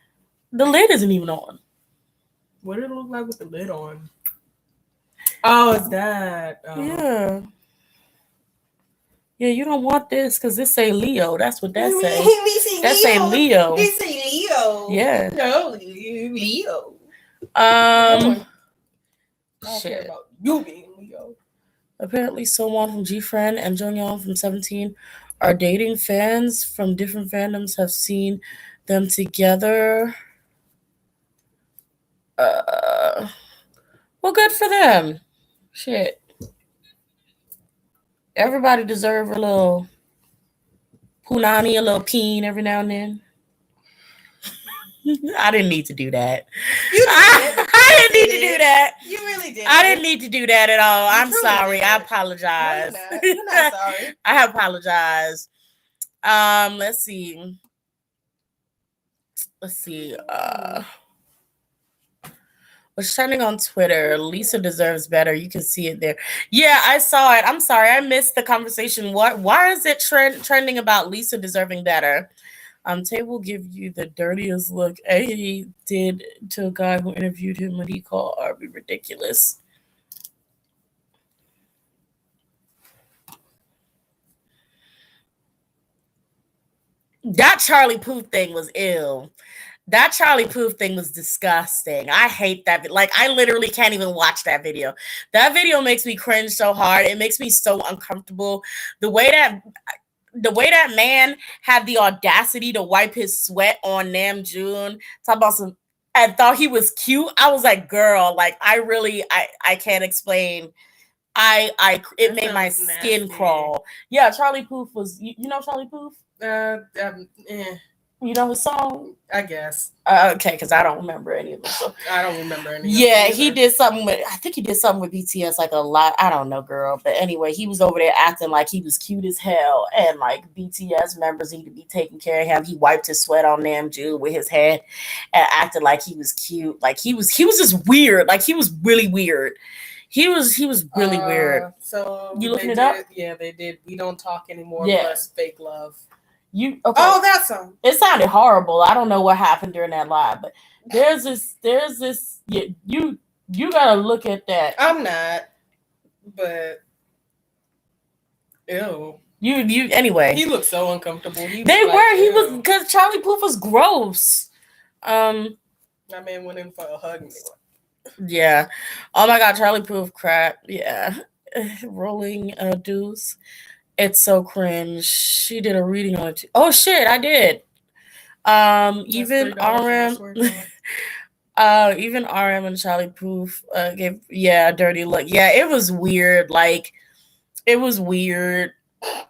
The lid isn't even on. What did it look like with the lid on? Oh, it's that. Oh. Yeah. Yeah, you don't want this because this say Leo. That's what that say. That say Leo. They say Leo. Yeah. No, Leo. Shit. About you being Leo. Apparently, someone from G-Friend and Jonghyun from 17 are dating. Fans from different fandoms have seen them together. Well, good for them. Shit. Everybody deserve a little punani, a little peen every now and then. I didn't need to do that. I didn't need to do that. You really did. I didn't need to do that at all. I'm sorry. I apologize. No, you're not sorry. I apologize. Let's see. What's trending on Twitter? Lisa deserves better. You can see it there. Yeah, I saw it. I'm sorry. I missed the conversation. Why is it trending about Lisa deserving better? Tay will give you the dirtiest look A did to a guy who interviewed him when he called Arby ridiculous. That Charlie Puth thing was ill. That Charlie Puth thing was disgusting. I hate that. Like, I literally can't even watch that video. That video makes me cringe so hard. It makes me so uncomfortable. The way that man had the audacity to wipe his sweat on Namjoon, talk about some, and thought he was cute. I was like, girl, like, I can't explain. It made my skin crawl. Yeah, Charlie Puth was, you know Charlie Puth? You know his song? I guess. Okay, because I don't remember any of them. So. I don't remember any. Yeah, he did something with. I think he did something with BTS, like a lot. I don't know, girl. But anyway, he was over there acting like he was cute as hell, and like BTS members need to be taking care of him. He wiped his sweat on Namjoon with his head, and acted like he was cute. Like he was just weird. Like he was really weird. He was really weird. So you looking it up? Yeah, they did. We Don't Talk Anymore. Plus Fake Love. Okay. Oh, that song. It sounded horrible. I don't know what happened during that live, but there's this. You gotta look at that. I'm not, but ew. You anyway. He looked so uncomfortable. He was because Charlie Puth was gross. That man went in for a hug. Yeah. Oh my God, Charlie Puth crap. Yeah. Rolling deuce. It's so cringe. She did a reading on it. Oh shit, I did. Even RM, even RM and Charlie Puth gave a dirty look. Yeah, it was weird. Like, it was weird. I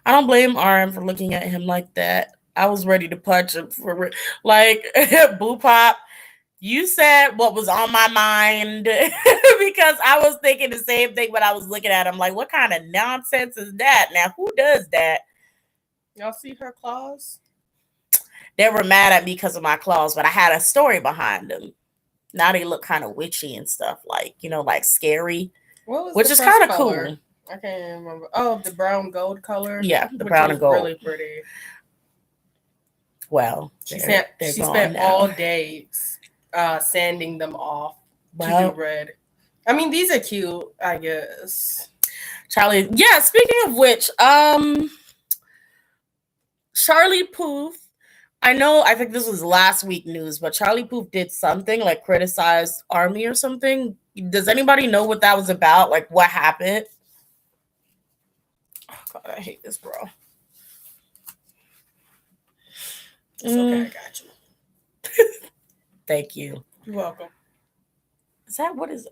don't blame RM for looking at him like that. I was ready to punch him for like Boo Pop. You said what was on my mind because I was thinking the same thing when I was looking at him. Like, what kind of nonsense is that? Now, who does that? Y'all see her claws? They were mad at me because of my claws, but I had a story behind them. Now they look kind of witchy and stuff, like, like scary, which is kind of cool. I can't remember. Oh, the brown gold color. Yeah, the brown and gold. Really pretty. Well, She they're spent gone all now. day sanding them off to Well, do red. I mean, these are cute, I guess. Charlie. Yeah. Speaking of which, Charlie Puth. I think this was last week news, but Charlie Puth did something like criticized Army or something. Does anybody know what that was about? Like what happened? Oh God, I hate this, bro. It's okay, I got you. Thank you. You're welcome. Is that what is?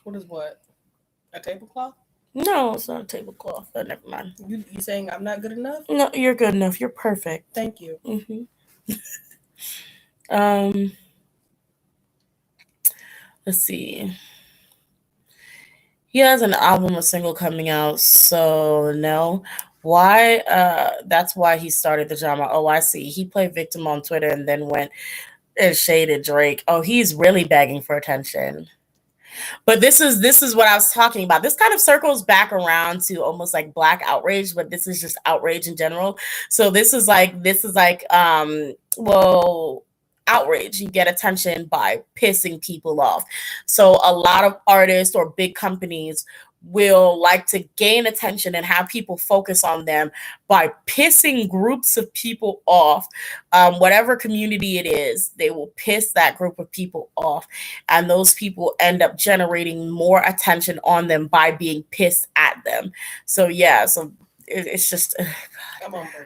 What is what? A tablecloth? No, it's not a tablecloth. Oh, never mind. You saying I'm not good enough? No, you're good enough. You're perfect. Thank you. Let's see. He has an album, a single coming out. So no, why? That's why he started the drama. Oh, I see. He played victim on Twitter and then went and shaded Drake. Oh, he's really begging for attention. But this is what I was talking about. This kind of circles back around to almost like black outrage, but this is just outrage in general. So this is like well, outrage. You get attention by pissing people off. So a lot of artists or big companies will like to gain attention and have people focus on them by pissing groups of people off. Whatever community it is, they will piss that group of people off, and those people end up generating more attention on them by being pissed at them. So yeah, so it's just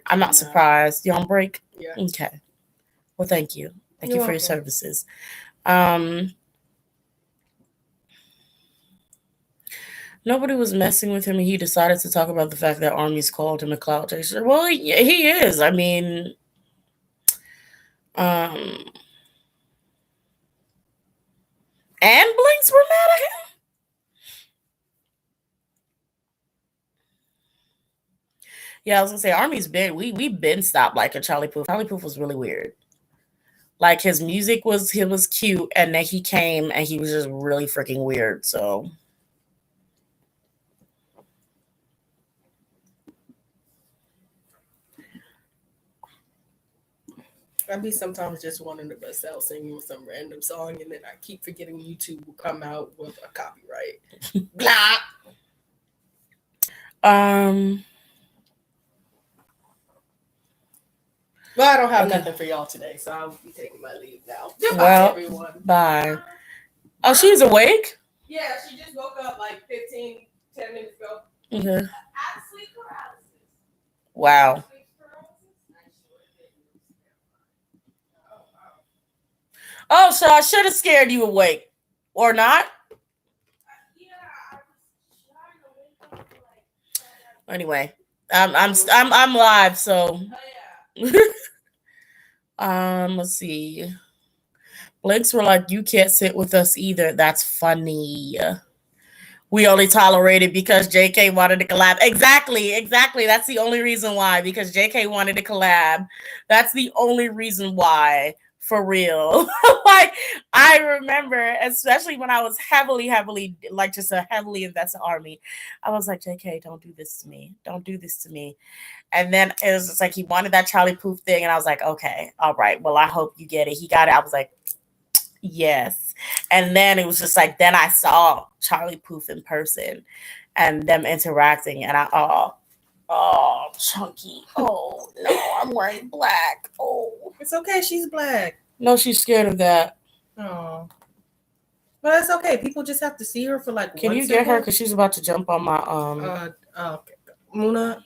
I'm not surprised. You on break? Yeah. Okay. Well, thank you. Thank you for your services. Nobody was messing with him, and he decided to talk about the fact that Army's called him a clout chaser. Well, he is. I mean, and Blinks were mad at him. Yeah, I was gonna say Army's been we've been stopped liking Charlie Puth. Charlie Puth was really weird. Like his music was cute, and then he came and he was just really freaking weird. So I be sometimes just wanting to bust out singing with some random song, and then I keep forgetting YouTube will come out with a copyright. Blah. Well, I don't have nothing for y'all today, so I'll be taking my leave now. Goodbye, everyone. Bye. Oh, she's awake? Yeah, she just woke up like 10 minutes ago. Okay. Sleep paralysis. Wow. Oh, so I should have scared you awake, or not? Anyway, I'm live, so. Let's see. Blinks were like, you can't sit with us either. That's funny. We only tolerate it because JK wanted to collab. Exactly. That's the only reason why. Because JK wanted to collab. That's the only reason why. For real. Like, I remember, especially when I was heavily, like just a heavily invested Army, I was like, JK, don't do this to me. Don't do this to me. And then it was just like he wanted that Charlie Puth thing. And I was like, okay, all right. Well, I hope you get it. He got it. I was like, yes. And then it was just like, then I saw Charlie Puth in person and them interacting. And oh, Chunky. Oh, no, I'm wearing black. Oh. It's okay. She's black. No, she's scared of that. Oh. But it's okay. People just have to see her for like Can you get her? Because she's about to jump on my... Okay. Muna.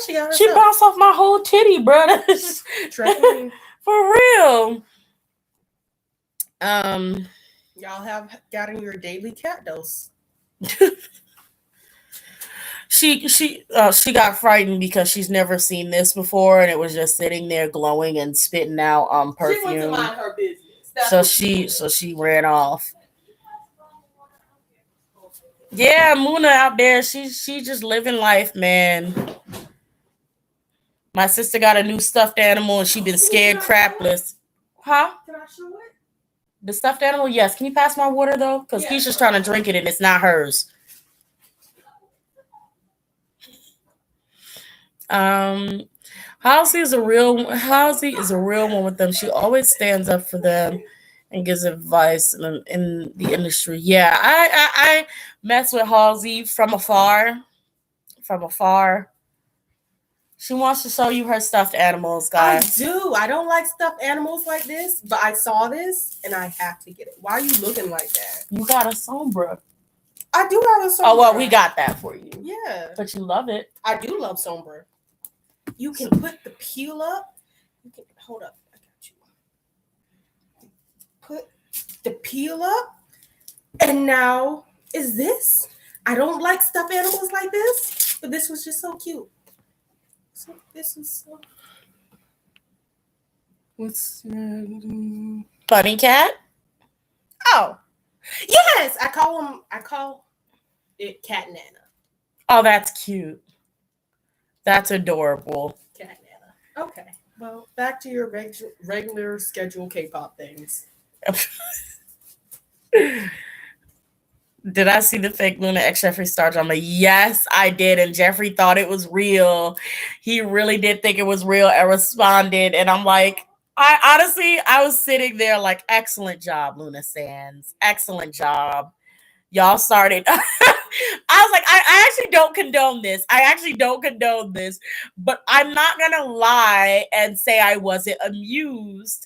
Yeah, she bounced off my whole titty, bro. For real. Y'all have gotten your daily cat dose. She got frightened because she's never seen this before, and it was just sitting there glowing and spitting out perfume. She went to mind her business. So she ran off. Yeah, Muna out there, she just living life, man. My sister got a new stuffed animal and she been scared crapless. Huh? Can I show it? The stuffed animal? Yes. Can you pass my water though? Because Keisha's trying to drink it and it's not hers. Halsey is a real one with them. She always stands up for them and gives advice in the industry. Yeah, I mess with Halsey from afar. From afar. She wants to show you her stuffed animals, I guys. do. I don't like stuffed animals like this, but I saw this and I have to get it. Why are you looking like that? You got a sombra. I do have a sombra. Oh well, we got that for you. Yeah. But you love it. I do love sombra. You can put the peel up. You can hold up. I got you. Put the peel up. And now is this. I don't like stuffed animals like this, but this was just so cute. So this is so. What's Bunny cat? Oh, yes. I call it Cat Nana. Oh, that's cute. That's adorable. Cat Nana. Okay. Well, back to your regular schedule K-pop things. Did I see the fake Luna X Jeffree Star drama? Yes, I did. And Jeffree thought it was real. He really did think it was real and responded. And I'm like, I was sitting there like, excellent job, Luna Sands. Excellent job. Y'all started. I was like, I actually don't condone this. But I'm not going to lie and say I wasn't amused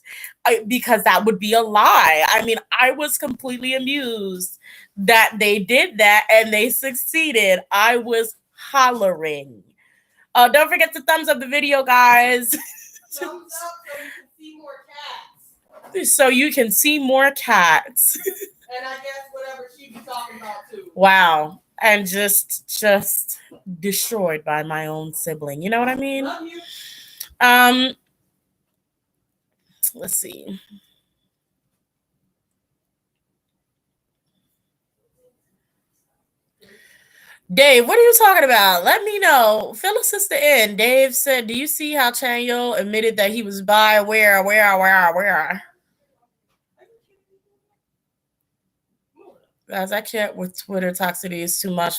because that would be a lie. I mean, I was completely amused that they did that and they succeeded. I was hollering. Don't forget to thumbs up the video, guys. Thumbs up so you can see more cats. So you can see more cats. And I guess whatever she be talking about too. Wow. And just destroyed by my own sibling. You know what I mean? Love you. Let's see. Dave, what are you talking about? Let me know. Fill a sister in. Dave said, do you see how Chanyeol admitted that he was bi? Where? Guys, I can't with Twitter. Toxicity is too much.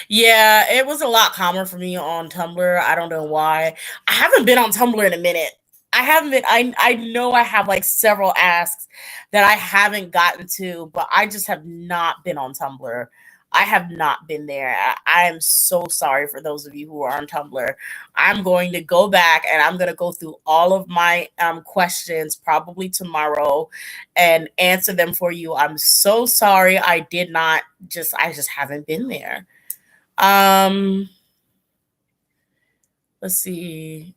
Yeah, it was a lot calmer for me on Tumblr. I don't know why. I haven't been on Tumblr in a minute. I haven't been. I know I have like several asks that I haven't gotten to, but I just have not been on Tumblr. I have not been there. I am so sorry for those of you who are on Tumblr. I'm going to go back and I'm going to go through all of my questions probably tomorrow and answer them for you. I'm so sorry. I just haven't been there. Let's see.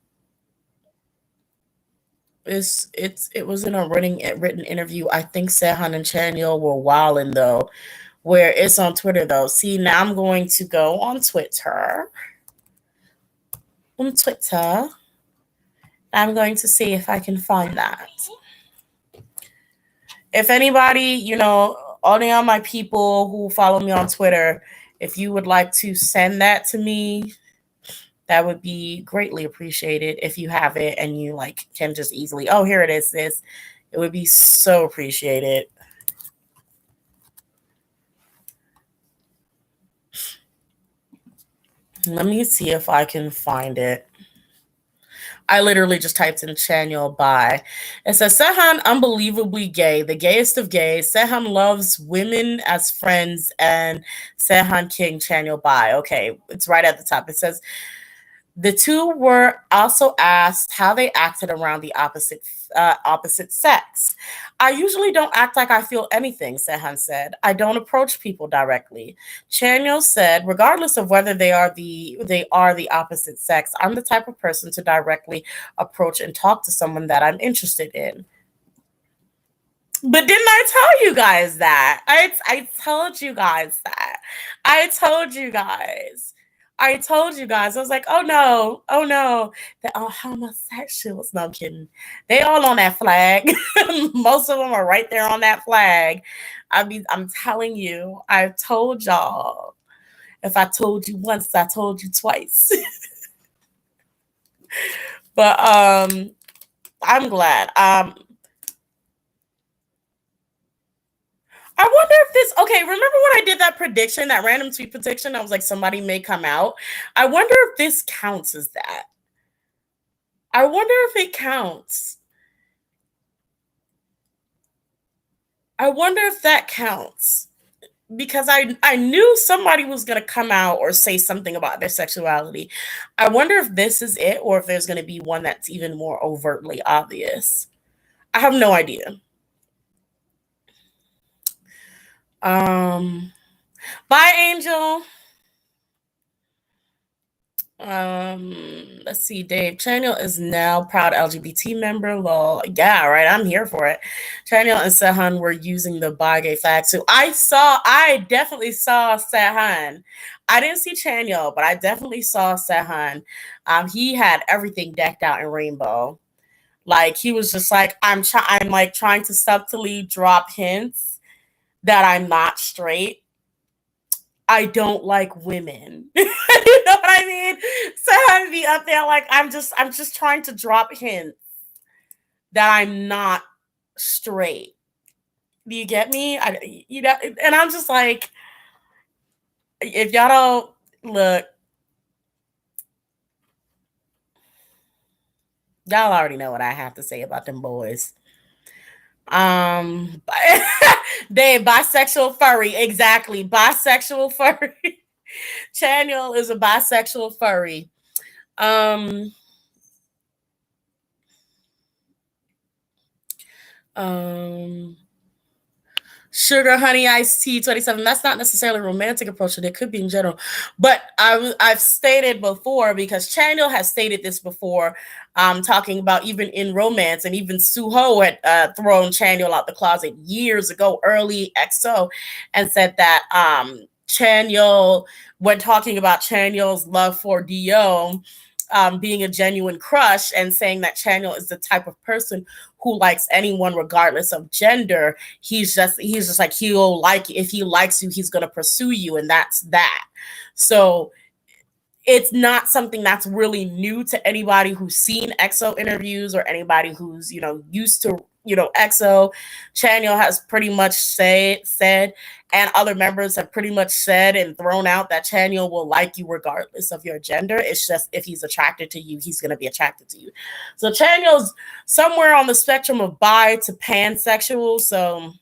It was in a written interview. I think Sehun and Chanyeol were wilding though. Where it's on Twitter though. See, now I'm going to go on Twitter. I'm going to see if I can find that. If anybody, all of my people who follow me on Twitter, if you would like to send that to me, that would be greatly appreciated. If you have it and you can just easily, oh, here it is, sis. It would be so appreciated. Let me see if I can find it. I literally just typed in Chanyeol bi. It says, Sehun unbelievably gay, the gayest of gays. Sehun loves women as friends, and Sehun King Chanyeol bi. Okay, it's right at the top. It says, the two were also asked how they acted around the opposite sex. I usually don't act like I feel anything, Sehun said. I don't approach people directly. Chanyeol said, regardless of whether they are the opposite sex, I'm the type of person to directly approach and talk to someone that I'm interested in. But didn't I tell you guys that? I told you guys that. I told you guys. I was like, oh no, they're all homosexuals. No, I'm kidding. They all on that flag. Most of them are right there on that flag. I'm telling you, I told y'all. If I told you once, I told you twice. But I'm glad. I wonder if remember when I did that prediction, that random tweet prediction? I was like, somebody may come out. I wonder if this counts as that. I wonder if it counts. I wonder if that counts. Because I knew somebody was going to come out or say something about their sexuality. I wonder if this is it or if there's going to be one that's even more overtly obvious. I have no idea. Bye, Angel. Let's see. Dave Chaniel is now proud LGBT member. Lol. Yeah, right. I'm here for it. Chaniel and Sehun were using the bi gay flag. So I definitely saw Sehun. I didn't see Chaniel, but I definitely saw Sehun. He had everything decked out in rainbow. Like he was just like, I'm like trying to subtly drop hints that I'm not straight. I don't like women. You know what I mean? So I'd be up there like I'm just trying to drop hints that I'm not straight. Do you get me? And I'm just like, if y'all don't look, y'all already know what I have to say about them boys. They bisexual furry, exactly. Bisexual furry. Chaniel is a bisexual furry. Sugar honey iced tea 27. That's not necessarily a romantic approach, and it could be in general. But I've stated before, because Chaniel has stated this before, talking about even in romance, and even Suho had thrown Chaniel out the closet years ago, early EXO, and said that Chaniel, when talking about Chaniel's love for Dio, being a genuine crush, and saying that Chaniel is the type of person who likes anyone regardless of gender. He's just like, he'll like, if he likes you, he's going to pursue you, and that's that. So it's not something that's really new to anybody who's seen EXO interviews or anybody who's, used to, EXO. Chaniel has pretty much said, and other members have pretty much said and thrown out, that Chaniel will like you regardless of your gender. It's just, if he's attracted to you, he's going to be attracted to you. So Chaniel's somewhere on the spectrum of bi to pansexual. So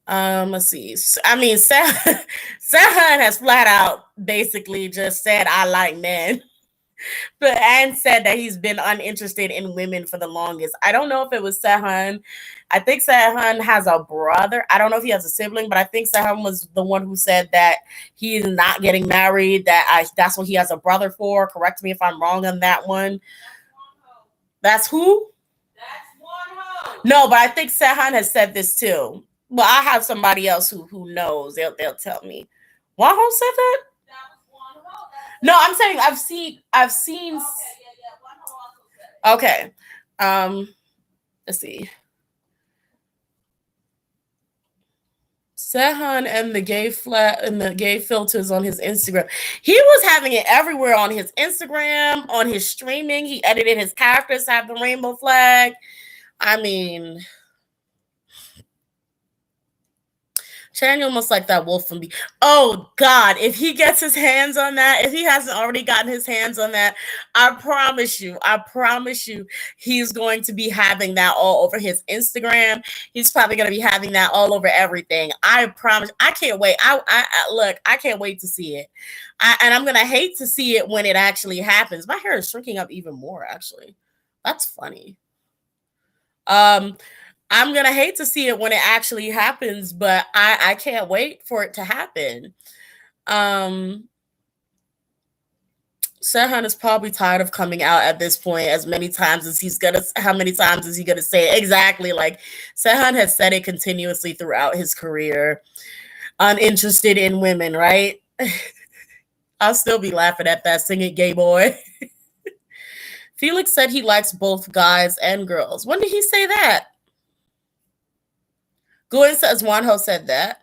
let's see. I mean, Sehun has flat out basically just said, I like men. But and said that he's been uninterested in women for the longest. I don't know if it was Sehun. I think Sehun has a brother. I don't know if he has a sibling, but I think Sehun was the one who said that he is not getting married. That's what he has a brother for. Correct me if I'm wrong on that one. That's who? That's Wonho. No, but I think Sehun has said this too. Well, I have somebody else who knows. They'll tell me. Wonho said that? No, I'm saying I've seen. Okay. Let's see. Sehun and the gay filters on his Instagram. He was having it everywhere on his Instagram, on his streaming. He edited his characters to have the rainbow flag. I mean, Chaniel must like that wolf from me. Oh God, if he gets his hands on that, if he hasn't already gotten his hands on that, I promise you, he's going to be having that all over his Instagram. He's probably going to be having that all over everything. I promise. I can't wait. Look, I can't wait to see it. And I'm going to hate to see it when it actually happens. My hair is shrinking up even more, actually. That's funny. I'm going to hate to see it when it actually happens, but I can't wait for it to happen. Sehun is probably tired of coming out at this point. How many times is he going to say it? Exactly. Like, Sehun has said it continuously throughout his career. Uninterested in women, right? I'll still be laughing at that. Sing it, gay boy. Felix said he likes both guys and girls. When did he say that? Gwen says Wonho said that.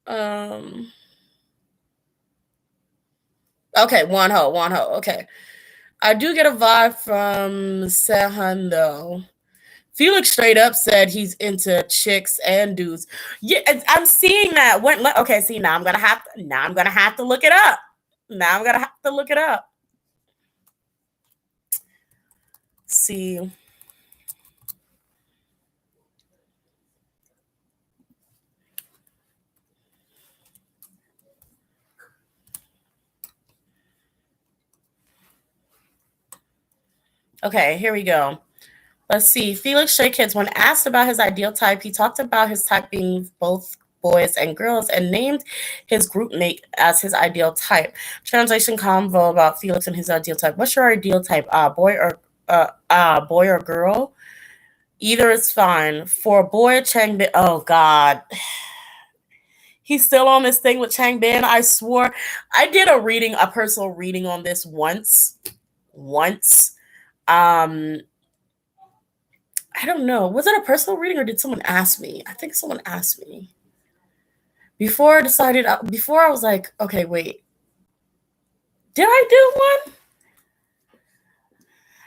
Okay, Wonho. Okay. I do get a vibe from Sehun though. Felix straight up said he's into chicks and dudes. Yeah, I'm seeing that. Okay, see, now I'm gonna have to look it up. See. Okay, here we go. Let's see. Felix Stray Kids, when asked about his ideal type, he talked about his type being both boys and girls and named his group mate as his ideal type. Translation convo about Felix and his ideal type. What's your ideal type? Boy or girl? Either is fine. For a boy, Chang Bin. Oh God, he's still on this thing with Chang Bin. I swore I did a personal reading on this once. Once. Um, I don't know. Was it a personal reading or did someone ask me? I think someone asked me. Before I was like, okay, wait. Did I do one?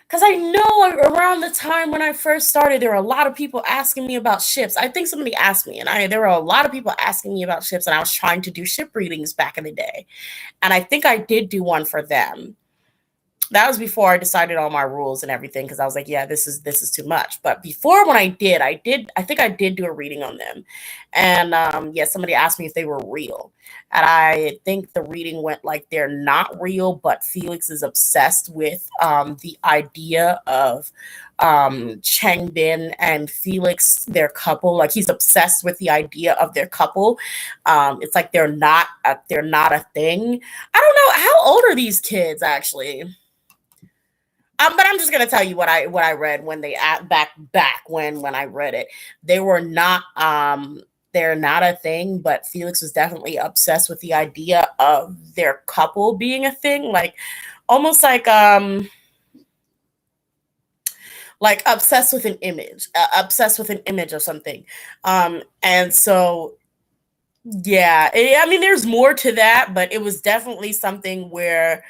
Because I know around the time when I first started, there were a lot of people asking me about ships. I think somebody asked me, and there were a lot of people asking me about ships, and I was trying to do ship readings back in the day. And I think I did do one for them. That was before I decided on my rules and everything because I was like, yeah, this is too much. But before when I think I did do a reading on them. And yeah, somebody asked me if they were real. And I think the reading went like they're not real, but Felix is obsessed with the idea of Chang Bin and Felix, their couple. Like he's obsessed with the idea of their couple. It's like they're not a thing. I don't know, how old are these kids actually? But I'm just gonna tell you what I read when they back when I read it. They were not they're not a thing, but Felix was definitely obsessed with the idea of their couple being a thing, almost like obsessed with an image of something. And so yeah, I mean, there's more to that, but it was definitely something where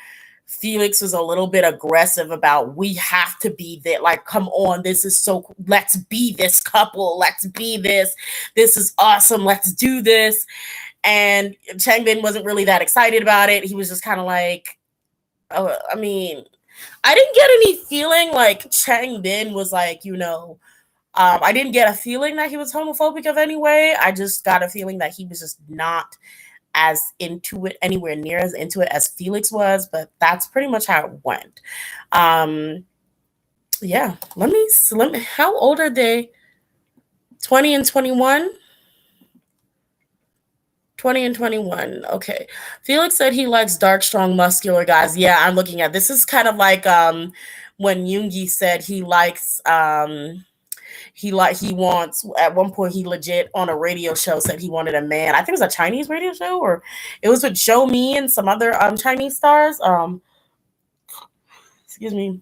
Felix was a little bit aggressive about we have to be that. Like, come on, this is so. Let's be this couple. Let's be this. This is awesome. Let's do this. And Changbin wasn't really that excited about it. He was just kind of like, oh, I mean, I didn't get any feeling like Changbin was like, I didn't get a feeling that he was homophobic of any way. I just got a feeling that he was just not as into it, anywhere near as into it as Felix was, but that's pretty much how it went. Yeah, let me how old are they? 20 and 21? 20 and 21. Okay. Felix said he likes dark, strong, muscular guys. Yeah, I'm looking at this. Is kind of like when Yoongi said he likes he wants, at one point he legit on a radio show said he wanted a man. I think it was a Chinese radio show, or it was with Show Me and some other Chinese stars. Excuse me.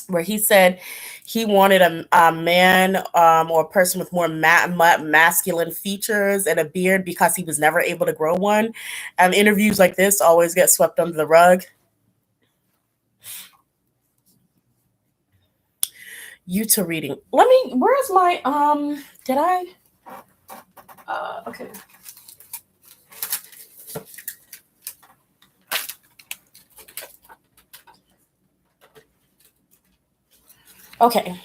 Where he said he wanted a man or a person with more masculine features and a beard because he was never able to grow one. Interviews like this always get swept under the rug. Utah reading. Where's my did I okay. Okay.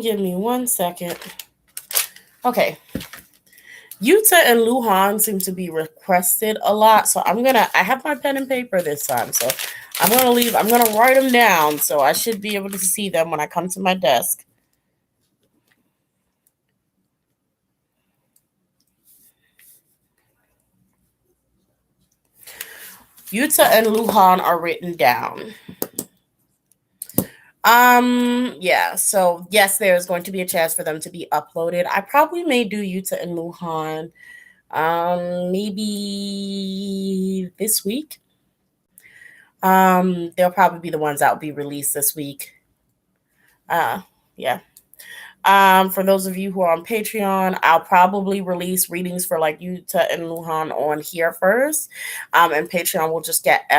Give me 1 second. Okay. Utah and Luhan seem to be requested a lot, so I have my pen and paper this time, so I'm gonna write them down, so I should be able to see them when I come to my desk. Utah and Luhan are written down. Yeah, so yes, there's going to be a chance for them to be uploaded. I probably may do Utah and Luhan maybe this week. They'll probably be the ones that will be released this week. Yeah. For those of you who are on Patreon, I'll probably release readings for like Utah and Luhan on here first. And Patreon will just get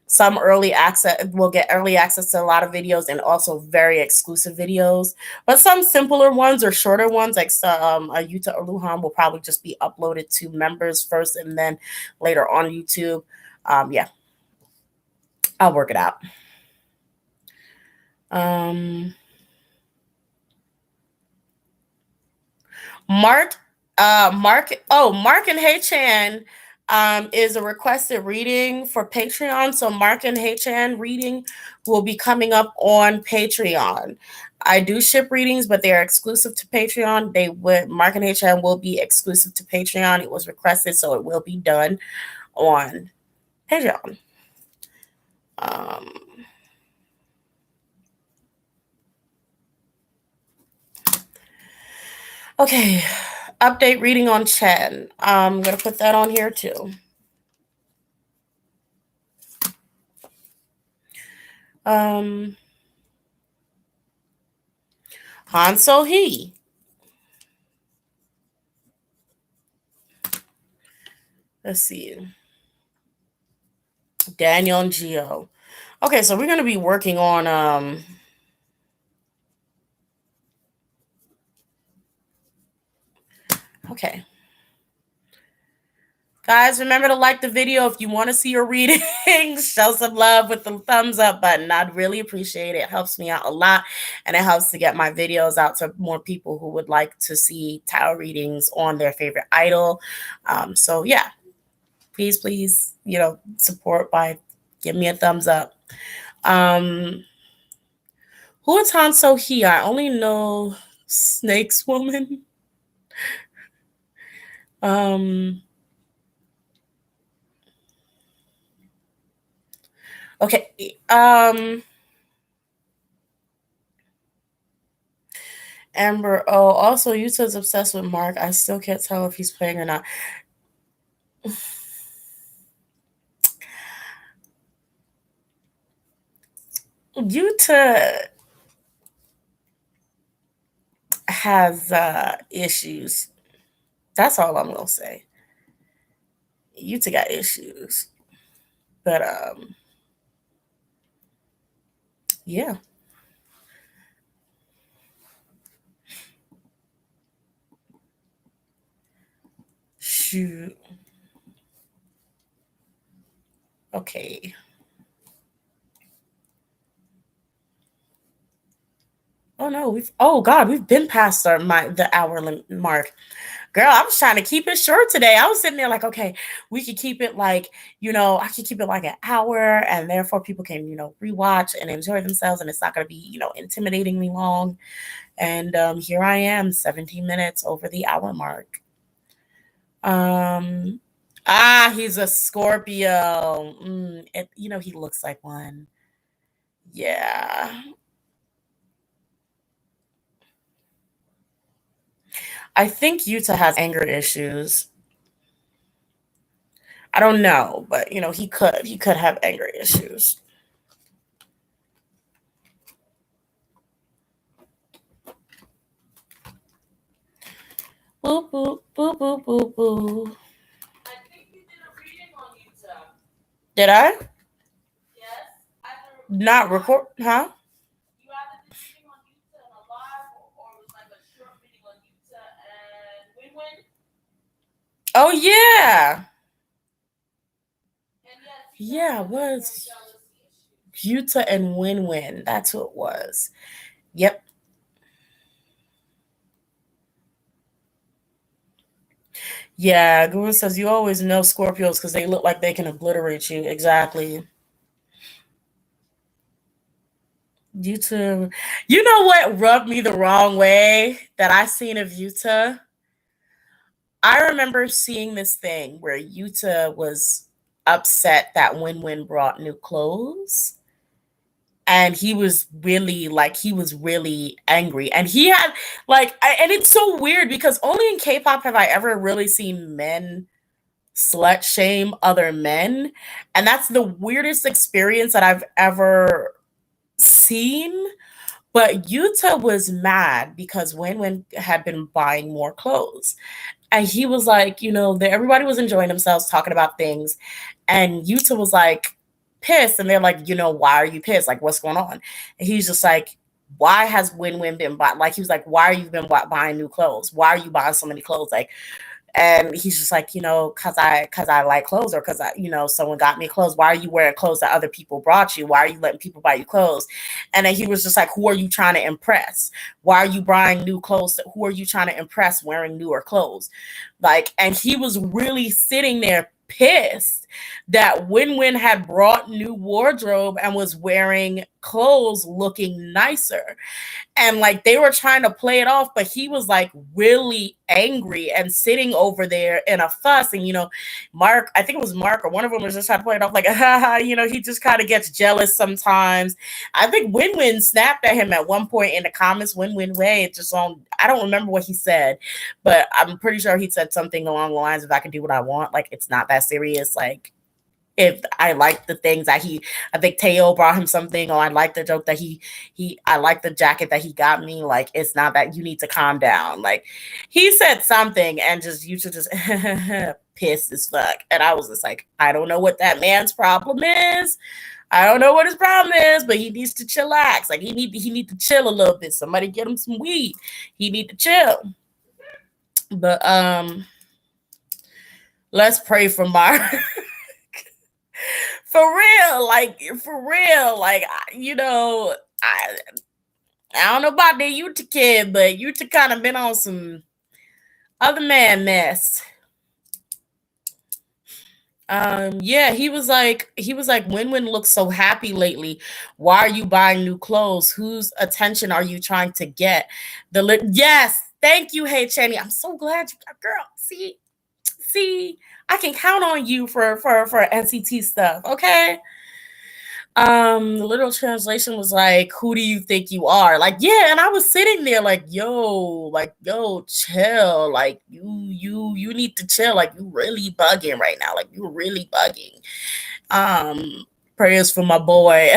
Some early access will get early access to a lot of videos and also very exclusive videos. But some simpler ones or shorter ones, like Yuta or Luhan, will probably just be uploaded to members first and then later on YouTube. Yeah, I'll work it out. Mark, Mark and Hey Chan is a requested reading for Patreon. So Mark and Hey Chan reading will be coming up on Patreon. I do ship readings, but they are exclusive to Patreon. Mark and Hey Chan will be exclusive to Patreon. It was requested, so it will be done on Patreon. Okay, update reading on Chen. I'm gonna put that on here too. Han So-hee. Let's see. Daniel and Gio. Okay, so we're gonna be working on okay. Guys, remember to like the video if you want to see your readings. Show some love with the thumbs up button. I'd really appreciate it. It helps me out a lot, and it helps to get my videos out to more people who would like to see tarot readings on their favorite idol. So yeah, please, support by giving me a thumbs up. Who is Han So-hee? I only know Snake's Woman. Okay. Amber, also Yuta's obsessed with Mark. I still can't tell if he's playing or not. Yuta has issues. That's all I'm gonna say. Yuta got issues. But yeah. Shoot. Okay. Oh no, we've been past the hour mark. Girl, I was trying to keep it short today. I was sitting there like, okay, we could keep it like, I could keep it like an hour, and therefore people can, rewatch and enjoy themselves, and it's not going to be, intimidatingly long. And here I am, 17 minutes over the hour mark. He's a Scorpio. He looks like one. Yeah. I think Yuta has anger issues. I don't know, but he could have anger issues. Boop boop boop boop boop boop. I think you did a reading on Yuta. Did I? Yes. Not record, huh? You either did reading on Yuta and Alive, or it was like a short reading on Yuta and Win-Win. Oh yeah. And yes, Yeah, it was Yuta and Win-Win. That's who it was. Yep. Yeah, Guru says you always know Scorpios because they look like they can obliterate you. Exactly. Yuta. You know what rubbed me the wrong way that I seen of Yuta? I remember seeing this thing where Yuta was upset that Win-Win brought new clothes. And he was really angry. And he had and it's so weird because only in K-pop have I ever really seen men slut shame other men. And that's the weirdest experience that I've ever seen. But Yuta was mad because Win-Win had been buying more clothes. And he was like, everybody was enjoying themselves talking about things. And Yuta was like pissed. And they're like, why are you pissed? Like, what's going on? And he's just like, why has Win-Win been he was like, why are you been buying new clothes? Why are you buying so many clothes? Like, and he's just like, cause I like clothes, or cause someone got me clothes. Why are you wearing clothes that other people brought you? Why are you letting people buy you clothes? And then he was just like, who are you trying to impress? Why are you buying new clothes? Who are you trying to impress wearing newer clothes? Like, and he was really sitting there pissed that Win-Win had brought new wardrobe and was wearing clothes looking nicer. And like they were trying to play it off, but he was like really angry and sitting over there in a fuss. And Mark, I think it was Mark or one of them was just trying to play it off like, he just kind of gets jealous sometimes. I think Win-Win snapped at him at one point in the comments. Win-Win way, I don't remember what he said, but I'm pretty sure he said something along the lines of, I can do what I want. Like, it's not that serious. Like, if I like the things that I think Teo brought him something, or I like the joke that I like the jacket that he got me. Like, it's not that, you need to calm down. Like, he said something and you should just pissed as fuck. And I was just like, I don't know what that man's problem is. I don't know what his problem is, but he needs to chillax. Like, he need to chill a little bit. Somebody get him some weed. He need to chill. But let's pray for Mark. For real, like, I don't know about the Utah kid, but Utah kind of been on some other man mess. Yeah, he was like, Win-Win looks so happy lately. Why are you buying new clothes? Whose attention are you trying to get? Yes, thank you, Hey Chenny. I'm so glad you got, girl. See, I can count on you for NCT stuff, okay? The literal translation was like, who do you think you are? Like, yeah, and I was sitting there like, yo, chill. Like, you need to chill. Like, you really bugging right now. Like, you really bugging. Prayers for my boy.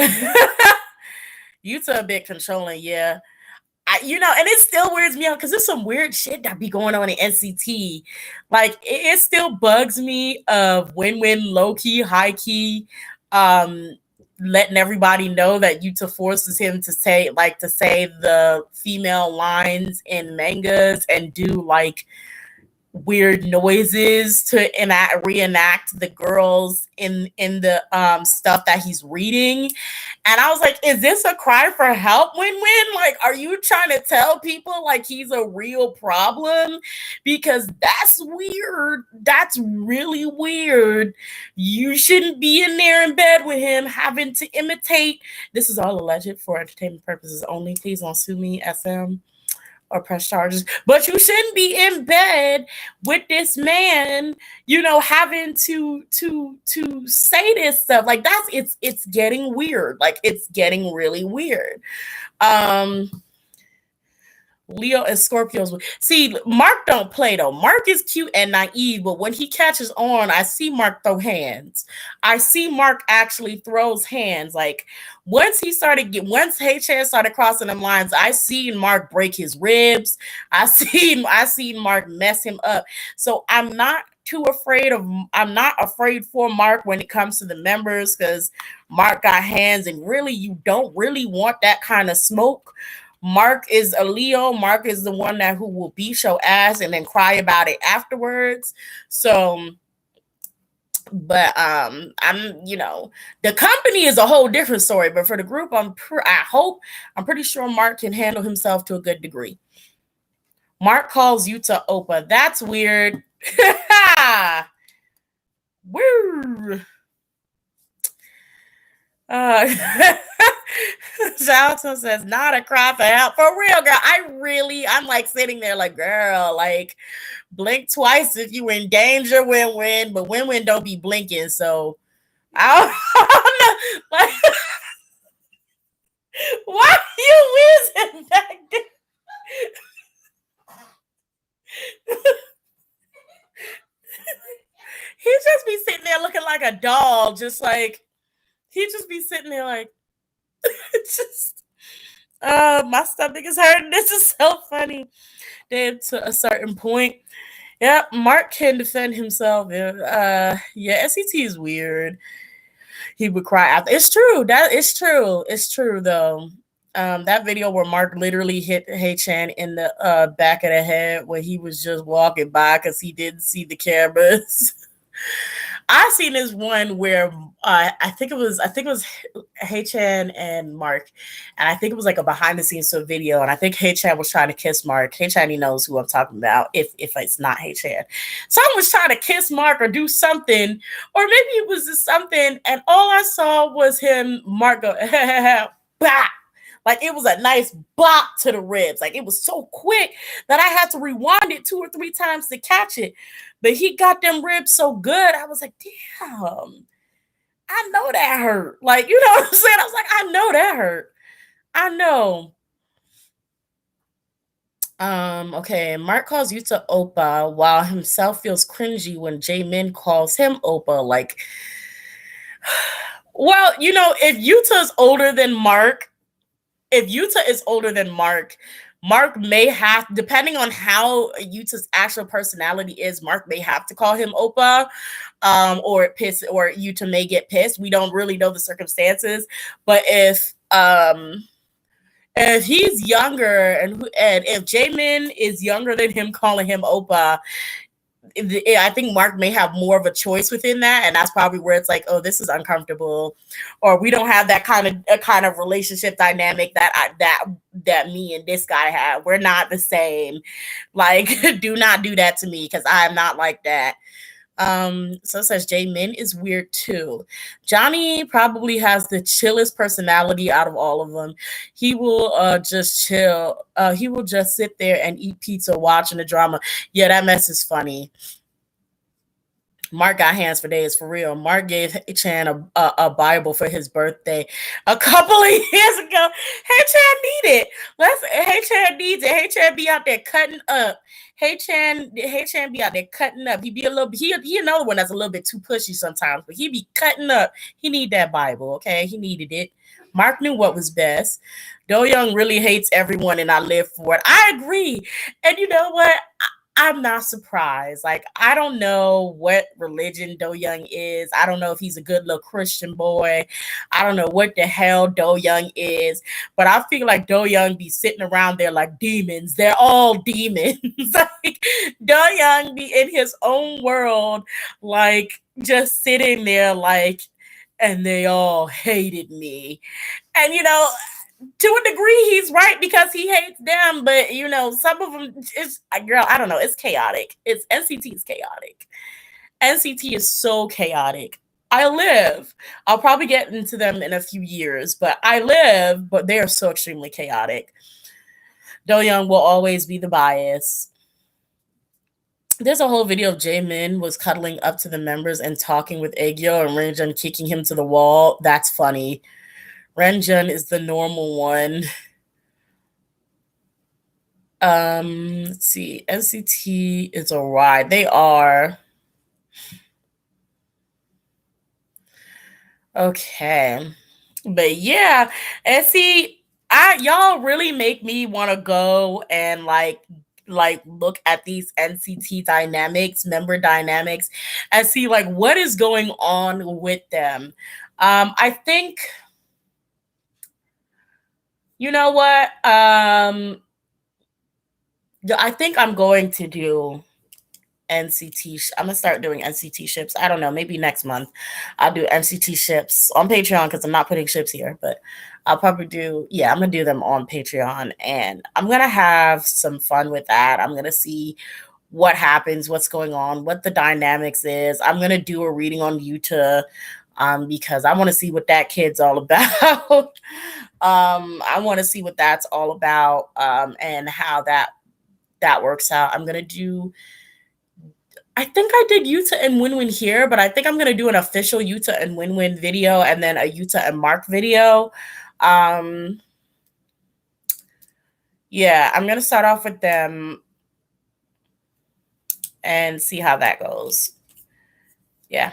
Utah a bit controlling, yeah. And it still weirds me out because there's some weird shit that be going on in NCT. Like, it still bugs me of Win-Win low-key, high-key, letting everybody know that Utah forces him to say the female lines in mangas and do like weird noises to reenact the girls in the stuff that he's reading. And I was like, is this a cry for help, Win-Win? Like, are you trying to tell people like he's a real problem? Because that's weird. That's really weird. You shouldn't be in there in bed with him having to imitate. This is all alleged for entertainment purposes only. Please don't sue me, SM, or press charges. But you shouldn't be in bed with this man, having to say this stuff. Like, it's getting weird. Like, it's getting really weird. Leo and Scorpios. See, Mark don't play though. Mark is cute and naive, but when he catches on, I see Mark throw hands. I see Mark actually throws hands. Like, once H-Chan started crossing them lines, I seen Mark break his ribs. I seen Mark mess him up. So I'm not afraid for Mark when it comes to the members, because Mark got hands, and really, you don't really want that kind of smoke. Mark is a Leo. Mark is the one who will beat your ass and then cry about it afterwards. So, but I'm the company is a whole different story. But for the group, I'm pretty sure Mark can handle himself to a good degree. Mark calls Utah Opa. That's weird. Woo. Johnson says, not a cry for help. For real, girl. I'm like sitting there like, girl, like, blink twice if you in danger, Win-Win, but Win-Win don't be blinking. So I don't know. Like, why are you whizzing back there? He just be sitting there looking like a doll, just like, he just be sitting there like, just, my stomach is hurting. This is so funny. Then to a certain point, yep, Mark can defend himself. Yeah, SCT is weird. He would cry after. It's true. That it's true. It's true though. That video where Mark literally hit Hey-chan in the back of the head when he was just walking by because he didn't see the cameras. I seen this one where I think it was Hey-chan and Mark, and I think it was like a behind the scenes video, and I think Hey-chan was trying to kiss Mark. Hey-chan, he knows who I'm talking about. If it's not Hey-chan, someone was trying to kiss Mark or do something, or maybe it was just something, and all I saw was Mark go bah. Like it was a nice bop to the ribs. Like it was so quick that I had to rewind it 2 or 3 times to catch it. But he got them ribs so good. I was like, damn, I know that hurt. Like, you know what I'm saying? I was like, I know that hurt. I know. Okay, Mark calls Yuta Oppa while himself feels cringy when Jaemin calls him Oppa. Like, well, if Yuta's older than Mark, Mark may have, depending on how Yuta's actual personality is, Mark may have to call him Oppa, or Yuta may get pissed. We don't really know the circumstances, but if he's younger and if Jaemin is younger than him, calling him Oppa, I think Mark may have more of a choice within that, and that's probably where it's like, oh, this is uncomfortable, or we don't have that kind of relationship dynamic that me and this guy have. We're not the same. Like, do not do that to me because I'm not like that. So it says Jaemin is weird too. Johnny probably has the chillest personality out of all of them. He will just chill. He will just sit there and eat pizza watching the drama. Yeah, that mess is funny. Mark got hands for days, for real. Mark gave Chan a Bible for his birthday a couple of years ago. Hey-chan need it. Hey-chan needs it. Hey-chan be out there cutting up. Hey-chan be out there cutting up. He be a little, he another one that's a little bit too pushy sometimes, but he be cutting up. He need that Bible, okay? He needed it. Mark knew what was best. Do Young really hates everyone, and I live for it. I agree. And you know what? I'm not surprised. Like, I don't know what religion Do Young is. I don't know if he's a good little Christian boy. I don't know what the hell Do Young is. But I feel like Do Young be sitting around there like demons. They're all demons. Like, Do Young be in his own world, like, just sitting there like, and they all hated me. And, to a degree, he's right because he hates them, but some of them, girl, I don't know, it's chaotic. NCT is chaotic. NCT is so chaotic. I'll probably get into them in a few years, but they are so extremely chaotic. Do Young will always be the bias. There's a whole video of Jaemin was cuddling up to the members and talking with Aegyo and Renjun kicking him to the wall. That's funny. Renjun is the normal one. Let's see. NCT is a ride. They are. Okay. But yeah. And see, y'all really make me want to go and like look at these NCT dynamics, member dynamics, and see like what is going on with them. I think, you know what? I think I'm going to do NCT. I'm gonna start doing NCT ships. I don't know, maybe next month I'll do NCT ships on Patreon because I'm not putting ships here, but I'll probably I'm gonna do them on Patreon, and I'm gonna have some fun with that. I'm gonna see what happens, what's going on, what the dynamics is. I'm gonna do a reading on Yuta, because I want to see what that kid's all about. I want to see what that's all about, and how that works out. I'm gonna do. I think I did Yuta and Winwin here, but I think I'm gonna do an official Yuta and Winwin video, and then a Yuta and Mark video. Yeah, I'm gonna start off with them and see how that goes. Yeah.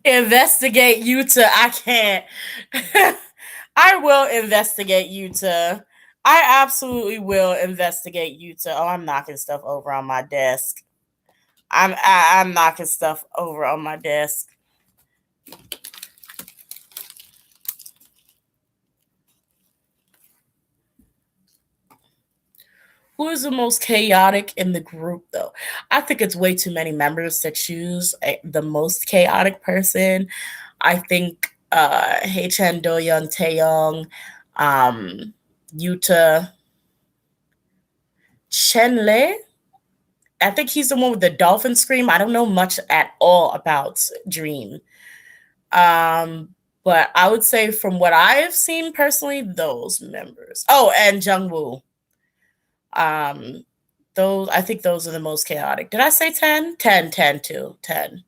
Investigate Yuta. I can't. I will investigate Yuta. I absolutely will investigate Yuta. Oh, I'm knocking stuff over on my desk. I'm knocking stuff over on my desk. Who is the most chaotic in the group, though? I think it's way too many members to choose the most chaotic person. I think Haechan, Doyoung, Taeyong, um, Yuta, Chenle. I think he's the one with the dolphin scream. I don't know much at all about Dream. Um, but I would say from what I have seen personally, those members. Oh, and Jungwoo. Um, those I think those are the most chaotic. Did I say 10? 10, 10 too. 10.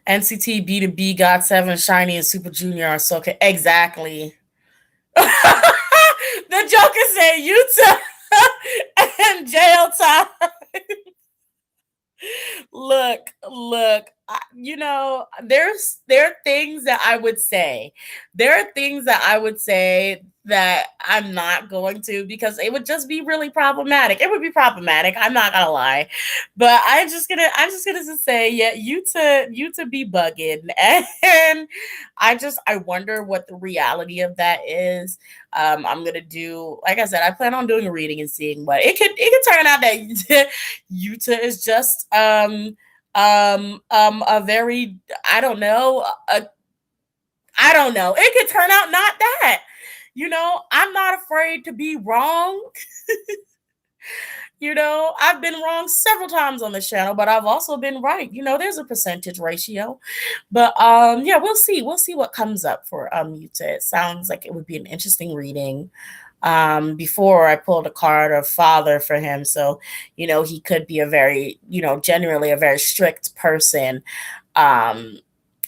NCT, B2B, God7, Shiny, and Super Junior are so exactly. The Joker said Utah and jail time. Look, there are things that I would say. There are things that I would say that I'm not going to because it would just be really problematic. It would be problematic. I'm not gonna lie, but I'm just gonna say, yeah, you to be bugging, and I wonder what the reality of that is. I'm gonna do, like I said, I plan on doing a reading and seeing what it could turn out that Utah is just a very, I don't know, it could turn out not that. I'm not afraid to be wrong. I've been wrong several times on this channel, but I've also been right. There's a percentage ratio. But yeah, we'll see what comes up for Yuta. It sounds like it would be an interesting reading. Before I pulled a card of father for him, so he could be a very, generally a very strict person.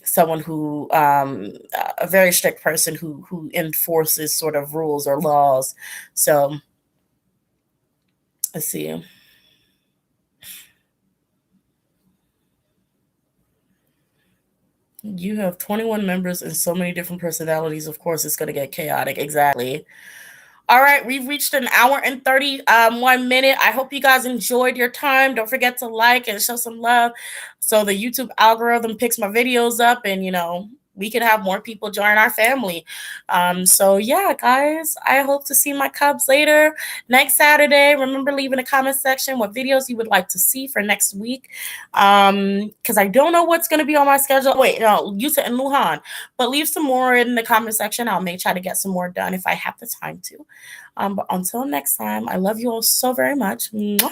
Someone who a very strict person who enforces sort of rules or laws. So let's see. You have 21 members and so many different personalities. Of course, it's going to get chaotic. Exactly. All right, we've reached an hour and 31 minute. I hope you guys enjoyed your time. Don't forget to like and show some love so the YouTube algorithm picks my videos up and, we can have more people join our family. So yeah, guys, I hope to see my Cubs later next Saturday. Remember, leave in the comment section what videos you would like to see for next week. Because I don't know what's going to be on my schedule. Wait, no, Yuta and Luhan. But leave some more in the comment section. I'll make try to get some more done if I have the time to. But until next time, I love you all so very much. Mwah.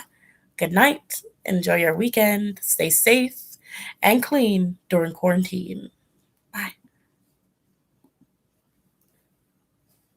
Good night. Enjoy your weekend. Stay safe and clean during quarantine.